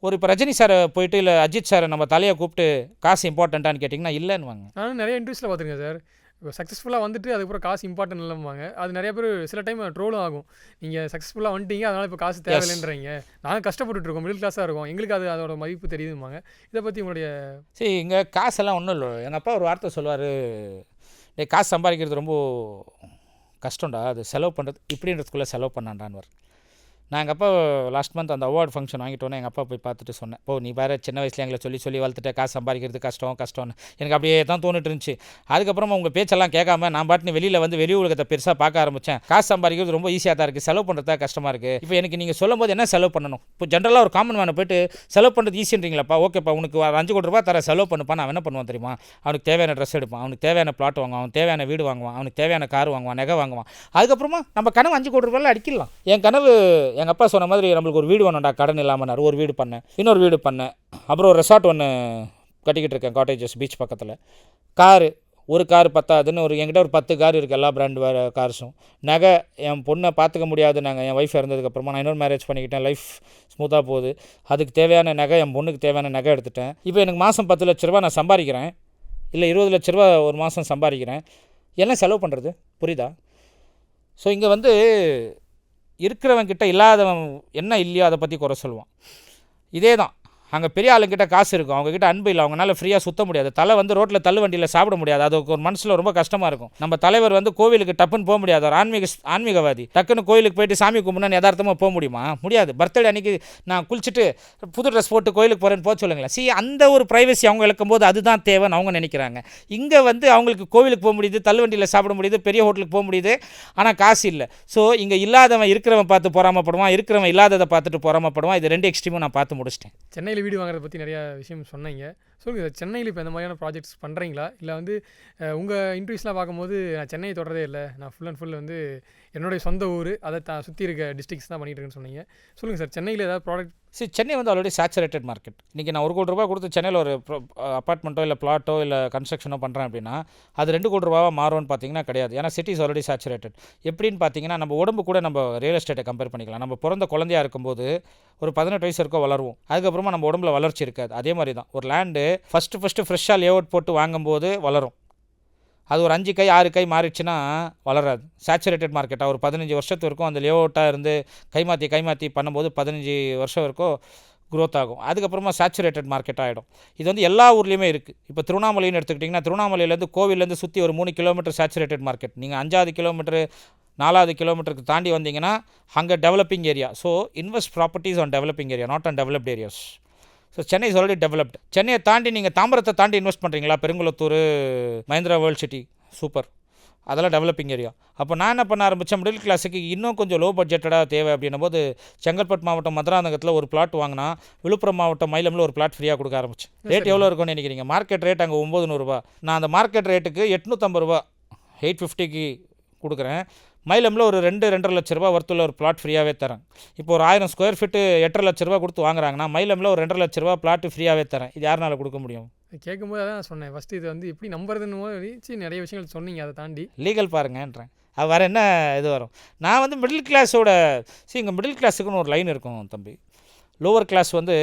இப்போ ரஜினி சாரை போயிட்டு இல்லை அஜித் சாரை நம்ம தலையை கூப்பிட்டு காசு இம்பார்ட்டண்ட்டான்னு கேட்டிங்கன்னா இல்லைன்னுவாங்க. நானும் நிறைய இன்ட்ரெஸ்ட்டில் பார்த்துருக்கேன் சார். இப்போ சக்ஸஸ்ஃபுல்லாக வந்துட்டு அதுக்கப்புறம் காசு இம்பார்ட்டன் இல்லைம்பாங்க. அது நிறைய பேர் சில டைம் ட்ரோலும் ஆகும். நீங்கள் சக்ஸஸ்ஃபுல்லாக வந்துட்டீங்க, அதனால் இப்போ காசு தேவையில்லைன்றீங்க. நாங்கள் கஷ்டப்பட்டுருக்கோம், மிடில் கிளாஸாக இருக்கும், எங்களுக்கு அதோட மதிப்பு தெரியுதுமாங்க. இதை பற்றி உங்களுடைய இங்கே காசெல்லாம் ஒன்றும் இல்லை. எங்கள் அப்பா ஒரு வார்த்தை சொல்லுவார், காசு சம்பாதிக்கிறது ரொம்ப கஷ்டம்டா, அது செலவு பண்ணுறது இப்படின்றதுக்குள்ளே செலவு பண்ணாண்டான்வார். நான் எங்கள் அப்பா லாஸ்ட் மந்த் அந்த அவார்டு ஃபங்க்ஷன் வாங்கிட்டோன்னே எங்கள் அப்பா போய் பார்த்துட்டு சொன்னேன், நீ வேறு சின்ன வயசில் எங்களை சொல்லி வளர்த்துட்டு காசு சம்பாதிக்கிறது கஷ்டம்னு எனக்கு அப்படியே தான் தோணிட்டு இருந்துச்சு. அதுக்கப்புறமா உங்கள் பேச்செல்லாம் கேட்காம நான் பாட்டுன்னு வெளியில் வந்து வெளி உலகத்தை பெருசாக பார்க்க ஆரம்பித்தேன். காசு சம்பாதிக்கிறது ரொம்ப ஈஸியாக தான் இருக்குது, செலவு பண்ணுறதா கஷ்டமாக இருக்குது. இப்போ எனக்கு நீங்கள் சொல்லும் போது என்ன செலவு பண்ணணும்? இப்போ ஜென்ரலாக ஒரு காமன் மேனை போய்ட்டு செலவு பண்ணுறது ஈஸின்றீங்களாப்பா, ஓகேப்பா உனக்கு 5 கோடி ரூபா தர செலவு பண்ணுப்பா. நான் என்ன பண்ணுவான் தெரியுமா? அவனுக்கு தேவையான ட்ரெஸ் எடுப்பான், அவனுக்கு தேவையான பிளாட் வாங்குவான், அவனுக்கு தேவையான வீடு வாங்குவான், அவனுக்கு தேவையான கார் வாங்குவான், நகை வாங்குவான். அதுக்கப்புறமா நம்ம கனவு 5 கோடி ரூபாயில் அடிக்கலாம். என் கனவு எங்கள் அப்பா சொன்ன மாதிரி நம்மளுக்கு ஒரு வீடு வேணும்டா, கடன் இல்லாமல். ஒரு வீடு பண்ணேன், இன்னொரு வீடு பண்ணேன், அப்புறம் ஒரு ரெசார்ட் ஒன்று கட்டிக்கிட்டு இருக்கேன் காட்டேஜஸ் பீச் பக்கத்தில். ஒரு கார் பத்தாதுன்னு என்கிட்ட ஒரு 10 கார் இருக்குது, எல்லா பிராண்ட் வேறு கார்ஸும். நகை என் பொண்ணை பார்த்துக்க முடியாது, என் ஒய்ஃப் இறந்ததுக்கப்புறமா நான் இன்னொரு மேரேஜ் பண்ணிக்கிட்டேன், லைஃப் ஸ்மூத்தாக போகுது. அதுக்கு தேவையான நகை, என் பொண்ணுக்கு தேவையான நகை எடுத்துட்டேன். இப்போ எனக்கு மாதம் 10 லட்ச ரூபா நான் சம்பாதிக்கிறேன், இல்லை 20 லட்ச ரூபா ஒரு மாதம் சம்பாதிக்கிறேன். எல்லாம் செலவு பண்ணுறது புரியுதா? இங்கே வந்து இருக்கிறவங்கிட்ட இல்லாதவன் என்ன இல்லையோ அதை பற்றி குறை சொல்லுவான். இதே தான் அங்கே பெரிய ஆளுங்கிட்ட காசு இருக்கும், அவங்ககிட்ட அன்பு இல்லை, அவங்களால ஃப்ரீயாக சுற்ற முடியாது. தலை வந்து ரோட்டில் தள்ளு வண்டியில் சாப்பிட முடியாது, அது ஒரு மனசில் ரொம்ப கஷ்டமாக இருக்கும். நம்ம தலைவர் வந்து கோவிலுக்கு டப்புன்னு போக முடியாது, ஒரு ஆன்மீகவாதி. டக்குன்னு கோயிலுக்கு போயிட்டு சாமி கும்பிட்ணுன்னு யதார்த்தமாக போக முடியுமா? முடியாது. பர்த்டே அன்றைக்கி நான் குளிச்சுட்டு புது ட்ரெஸ் போட்டு கோயிலுக்கு போகிறேன்னு போக சொல்லுங்களேன். அந்த ஒரு ப்ரைவசி அவங்க இழக்கும்போது அதுதான் தேவைன்னு அவங்க நினைக்கிறாங்க. இங்கே வந்து அவங்களுக்கு கோவிலுக்கு போக முடியுது, தள்ளு வண்டியில் சாப்பிட முடியுது, பெரிய ஹோட்டலுக்கு போக முடியுது, ஆனால் காசு இல்லை. இங்கே இல்லாதவன் இருக்கிறவன் பார்த்து பொறாமப்படுவான், இருக்கிறவன் இல்லாததை பார்த்துட்டு பொறாமப்படுவான். இது 2 எக்ஸ்ட்ரீமும் நான் பார்த்து முடிச்சிட்டேன். சென்னையில் வீடு வாங்குறத பற்றி நிறையா விஷயம் சொன்னீங்க. சொல்லுங்கள் சார், சென்னையில் இப்போ இந்த மாதிரியான ப்ராஜெக்ட்ஸ் பண்ணுறீங்களா? இல்லை வந்து உங்கள் இன்டர்வியூஸ்லாம் பார்க்கும்போது நான் சென்னையை தொடரதே இல்லை, நான் ஃபுல் அண்ட் ஃபுல் வந்து என்னுடைய சொந்த ஊர், அதை சுற்றி இருக்க டிஸ்ட்ரிக்ஸ் தான் பண்ணிகிட்டு இருக்குன்னு சொன்னீங்க. சொல்லுங்கள் சார், சென்னையில் ஏதாவது ப்ராடக்ட்? சென்னை வந்து ஆல்ரெடி சேச்சுரேட்டட் மார்க்கெட். இன்றைக்கி நான் 1 கோடி ரூபா கொடுத்து சென்னையில் ஒரு அப்பார்ட்மெண்ட்டோ இல்லை பிளாட்டோ இல்லை கன்ஸ்ட்ரக்ஷனோ பண்ணுறேன் அப்படின்னா அது 2 கோடி ரூபாவாக மாறும்னு பார்த்தீங்கன்னா கிடையாது. ஏன்னா சிட்டி இஸ் ஆல்ரெடி சேச்சுரேட்டட். எப்படின்னு பார்த்தீங்கன்னா நம்ம உடம்பு கூட நம்ம ரியல் எஸ்டேட்டை கம்பேர் பண்ணிக்கலாம். நம்ம பிறந்த குழந்தையாக இருக்கும்போது ஒரு 18 வயசு இருக்கோ வளருவோம், அதுக்கப்புறமா நம்ம உடம்புல வளர்ச்சி இருக்காது. அதே மாதிரி தான் ஒரு லேண்டு ஃபஸ்ட்டு ஃப்ரெஷ்ஷாக லே அவுட் போட்டு வாங்கும்போது வளரும். அது ஒரு 5 கை 6 கை மாறிடுச்சுன்னா வளராது. சேச்சுரேட்டட் மார்க்கெட்டாக ஒரு 15 வருஷத்து வரைக்கும் அந்த லே அவுட்டாக இருந்து கைமாற்றி பண்ணும்போது 15 வருஷம் வரைக்கும் க்ரோத் ஆகும். அதுக்கப்புறமா சேச்சுரேட்டட் மார்க்கெட் ஆகிடும். இது வந்து எல்லா ஊர்லேயுமே இருக்குது. இப்போ திருவண்ணாமலைன்னு எடுத்துக்கிட்டிங்கன்னா திருவண்ணாமலையிலேருந்து கோவிலேருந்து சுற்றி ஒரு 3 கிலோமீட்டர் சேச்சுரேட்டட் மார்க்கெட். நீங்கள் 5வது கிலோமீட்டரு 4வது கிலோமீட்டருக்கு தாண்டி வந்தீங்கன்னா அங்கே developing area. Invest properties on developing area, not on developed areas. Chennai is already developed. சென்னையை தாண்டி நீங்கள் தாம்பரத்தை தாண்டி இன்வெஸ்ட் பண்ணுறீங்களா? Perungalathur, Mahindra world city, super, அதெல்லாம் டெவலப்பிங் ஏரியா. அப்போ நான் என்ன பண்ண ஆரம்பித்தேன், மிடில் கிளாஸுக்கு இன்னும் கொஞ்சம் லோ பட்ஜெட்டடாக தேவை அப்படின்னும் போது செங்கல்பட்டு மாவட்டம் மதுராந்தகத்தில் ஒரு பிளாட் வாங்கினா விழுப்புரம் மாவட்டம் மயிலமில் ஒரு பிளாட் ஃப்ரீயாக கொடுக்க ஆரம்பிச்சு. ரேட் எவ்வளோ இருக்கும்னு நினைக்கிறீங்க? மார்க்கெட் ரேட் அங்கே 900 ரூபா. நான் அந்த மார்க்கெட் ரேட்டுக்கு 850 ரூபா 850க்கு கொடுக்குறேன். மயிலமில் ஒரு 2-2.5 லட்ச ரூபா ஒருத்துள்ள ஒரு பிளாட் ஃப்ரீயாகவே தரேன். இப்போ ஒரு 1000 ஸ்கொயர் ஃபீட்டு 8.5 லட்ச ரூபா கொடுத்து வாங்குறாங்கன்னா மயிலமில் ஒரு 2.5 லட்ச ரூபா பிளாட்டு ஃப்ரீயாகவே தரேன். இது யாருனால கொடுக்க முடியும்? கேட்கும்போது அதான் சொன்னேன், ஃபஸ்ட்டு இது வந்து எப்படி நம்புறதுன்னு நிறைய விஷயங்கள் சொன்னீங்க. அதை தாண்டி லீகல் பாருங்கன்றேன். அது வேறு என்ன இது வரும்? நான் வந்து மிடில் கிளாஸோட இங்கே மிடில் கிளாஸுக்குன்னு ஒரு லைன் இருக்கும் தம்பி. லோவர் கிளாஸ் வந்து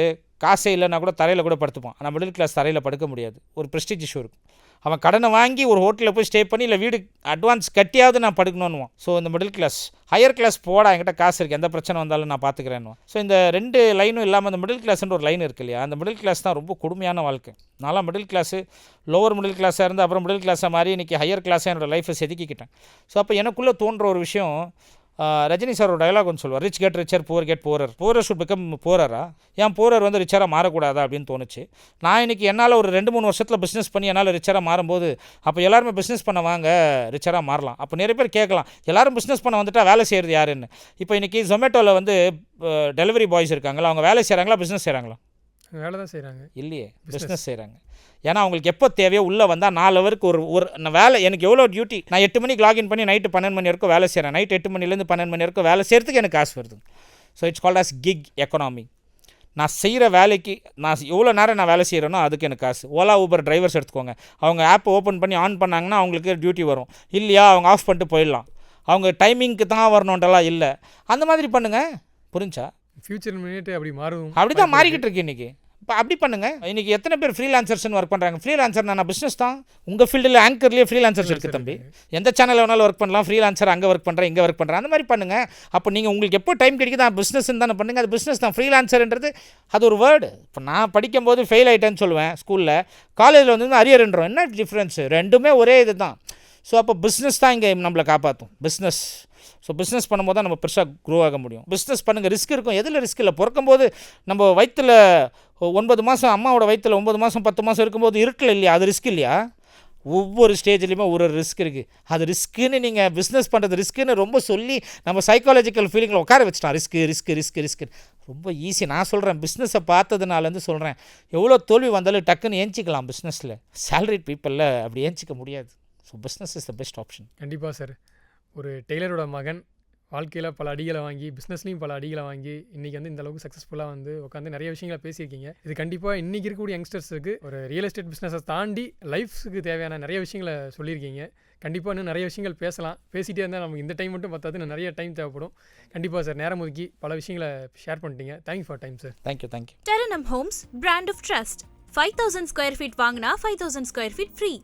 காசே இல்லைன்னா கூட தரையில் கூட படுத்துப்பான். ஆனால் மிடில் கிளாஸ் தரையில் படுக்க முடியாது, ஒரு ப்ரெஸ்டீஜ் இஷ்யூ இருக்கும். அவன் கடனை வாங்கி ஒரு ஹோட்டலில் போய் ஸ்டே பண்ணி இல்லை வீடு அட்வான்ஸ் கட்டியாவது நான் படுக்கணுன்னுவான். இந்த மிடில் கிளாஸ் ஹையர் கிளாஸ் போடா, என்கிட்ட காசு இருக்குது, எந்த பிரச்சனை வந்தாலும் நான் பார்த்துக்கிறேன்னுவான். இந்த 2 லைனும் இல்லாமல் அந்த மிடில் கிளாஸ்ன்ற ஒரு லைன் இருக்கு இல்லையா, அந்த மிடில் கிளாஸ் தான் ரொம்ப கொடுமையான வாழ்க்கை. நான்லாம் மிடில் கிளாஸு லோவர் மிடில் கிளாஸாக இருந்து அப்புறம் மிடில் கிளாஸாக மாறி இன்றைக்கி ஹையர் கிளாஸாக என்னோடய லைஃப்பை செதுக்கிக்கிட்டேன். அப்போ எனக்குள்ளே தோன்ற ஒரு விஷயம், ரஜினி சார் ஒரு டயலாக் ஒன்று சொல்லுவார், rich get richer poor get poorer, poorer should become போரரா, ஏன் போரர் வந்து ரிச்சராக மாறக்கூடாதா அப்படின்னு தோணுச்சு. நான் இன்றைக்கி என்னால் ஒரு 2-3 வருஷத்தில் பிஸ்னஸ் பண்ணி என்னால் ரிச்சராக மாறும்போது அப்போ எல்லாருமே பிஸ்னஸ் பண்ண வாங்க ரிச்சராக மாறலாம். அப்போ நிறைய பேர் கேட்கலாம், எல்லாரும் பிஸ்னஸ் பண்ண வந்துட்டால் வேலை செய்கிறது யாருன்னு. இப்போ இன்றைக்கி ஜொமேட்டோவில் வந்து டெலிவரி பாய்ஸ் இருக்காங்களா, அவங்க வேலை செய்கிறாங்களா பிஸ்னஸ் செய்கிறாங்களா? வேலை தான் செய்கிறாங்க. இல்லையே, பிஸ்னஸ் செய்கிறாங்க. ஏன்னா அவங்களுக்கு எப்போ தேவையோ உள்ளே வந்தால் 4 ஹவருக்கு ஒரு வேலை, எனக்கு எவ்வளோ டியூட்டி, நான் 8 மணிக்கு லாகின் பண்ணி நைட்டு 12 மணி வரைக்கும் வேலை செய்கிறேன், நைட் 8 மணிலேருந்து 12 மணி வரைக்கும் வேலை செய்கிறதுக்கு எனக்கு காசு வருது. So it's called as gig economy. நான் செய்கிற வேலைக்கு நான் எவ்வளோ நேரம் நான் வேலை செய்கிறேனோ அதுக்கு எனக்கு காசு. ஓலா ஊபர் டிரைவர்ஸ் எடுத்துக்கோங்க, அவங்க ஆப் ஓப்பன் பண்ணி ஆன் பண்ணாங்கன்னா அவங்களுக்கு டியூட்டி வரும், இல்லையா அவங்க ஆஃப் பண்ணிட்டு போயிடலாம். அவங்க டைமிங்க்கு தான் வரணுன்றலாம் இல்லை. அந்த மாதிரி பண்ணுங்கள், புரிஞ்சா? ஃபியூச்சர் மினிட் அப்படி மாறும், அப்படி தான் மாறிக்கிட்டு இருக்கு இன்றைக்கி. இப்போ அப்படி பண்ணுங்கள். இன்றைக்கி எத்தனை பேர் ஃப்ரீலான்சர்ஸ்னு ஒர்க் பண்ணுறாங்க? ஃப்ரீலான்சர் நான் பிஸ்னஸ் தான். உங்கள் ஃபீல்டில் ஆங்கர்லேயே ஃப்ரீலான்சர்ஸ் இருக்குது தம்பி. எந்த சேனலில் வேணாலும் ஒர்க் பண்ணலாம். ஃப்ரீலான்சர் அங்கே ஒர்க் பண்ணுறேன், இங்கே ஒர்க் பண்ணுறேன், அந்த மாதிரி பண்ணுங்கள். அப்போ நீங்கள் உங்களுக்கு எப்போ டைம் கிடைக்குது நான் பிஸ்னஸ்ன்னு தானே பண்ணுங்கள். அது பிஸ்னஸ் தான். ஃப்ரீலான்சர்ன்றது அது ஒரு வேர்டு. இப்போ நான் படிக்கும்போது ஃபெயில் ஆகிட்டேன்னு சொல்லுவேன் ஸ்கூலில், காலேஜில் வந்து அரியர்ன்றோம். என்ன டிஃப்ரென்ஸு? ரெண்டுமே ஒரே இது தான். ஸோ அப்போ பிஸ்னஸ் தான் இங்கே நம்மளை காப்பாற்றும். பிஸ்னஸ். ஸோ பிஸ்னஸ் பண்ணும்போது தான் நம்ம பெருசாக க்ரோ ஆக முடியும். பிஸ்னஸ் பண்ணுங்கள், ரிஸ்க் இருக்கும். எதில் ரிஸ்க் இல்லை? பிறக்கும்போது நம்ம வயிற்றில் 9 மாதம், அம்மாவோட வயிற்றில் 9 மாதம் 10 மாதம் இருக்கும்போது இருட்டில் இல்லையா, அது ரிஸ்க் இல்லையா? ஒவ்வொரு ஸ்டேஜ்லேயுமே ஒரு ரிஸ்க் இருக்குது. அது ரிஸ்க்குன்னு நீங்கள் பிஸ்னஸ் பண்ணுறது ரிஸ்க்குன்னு ரொம்ப சொல்லி நம்ம சைக்காலஜிக்கல் ஃபீலிங்கில் உட்கார வச்சுட்டான். ரிஸ்க்கு ரொம்ப ஈஸி. நான் சொல்கிறேன், பிஸ்னஸை பார்த்ததுனாலேருந்து சொல்கிறேன், எவ்வளோ தோல்வி வந்தாலும் டக்குன்னு ஏஞ்சிக்கலாம். பிஸ்னஸில் சேலரிட் பீப்புளில் அப்படி ஏஞ்சிக்க முடியாது. So business is the best option. கண்டிப்பாக சார். ஒரு டெய்லரோட மகன் வாழ்க்கையில் பல அடிகளை வாங்கி, பிஸ்னஸ்லையும் பல அடிகளை வாங்கி, இன்றைக்கி வந்து இந்த அளவுக்கு சக்ஸஸ்ஃபுல்லாக வந்து உட்காந்து நிறைய விஷயங்களை பேசியிருக்கீங்க. இது கண்டிப்பாக இன்றைக்கி இருக்கக்கூடிய யங்ஸ்டர்ஸுக்கு ஒரு ரியல் எஸ்டேட் பிஸ்னஸை தாண்டி லைஃப்ஸுக்கு தேவையான நிறைய விஷயங்களை சொல்லியிருக்கீங்க. கண்டிப்பாக இன்னும் நிறைய விஷயங்கள் பேசலாம். பேசிகிட்டே இருந்தால் நமக்கு இந்த டைம் மட்டும் பத்தாது, இன்னும் நிறைய டைம் தேவைப்படும். கண்டிப்பாக சார், நேரம் ஒதுக்கி பல விஷயங்களை ஷேர் பண்ணிட்டீங்க. Thank you for time sir. Thank you. Terranum Homes, brand of trust. 5,000 square feet வாங்கினா 5,000 square feet free.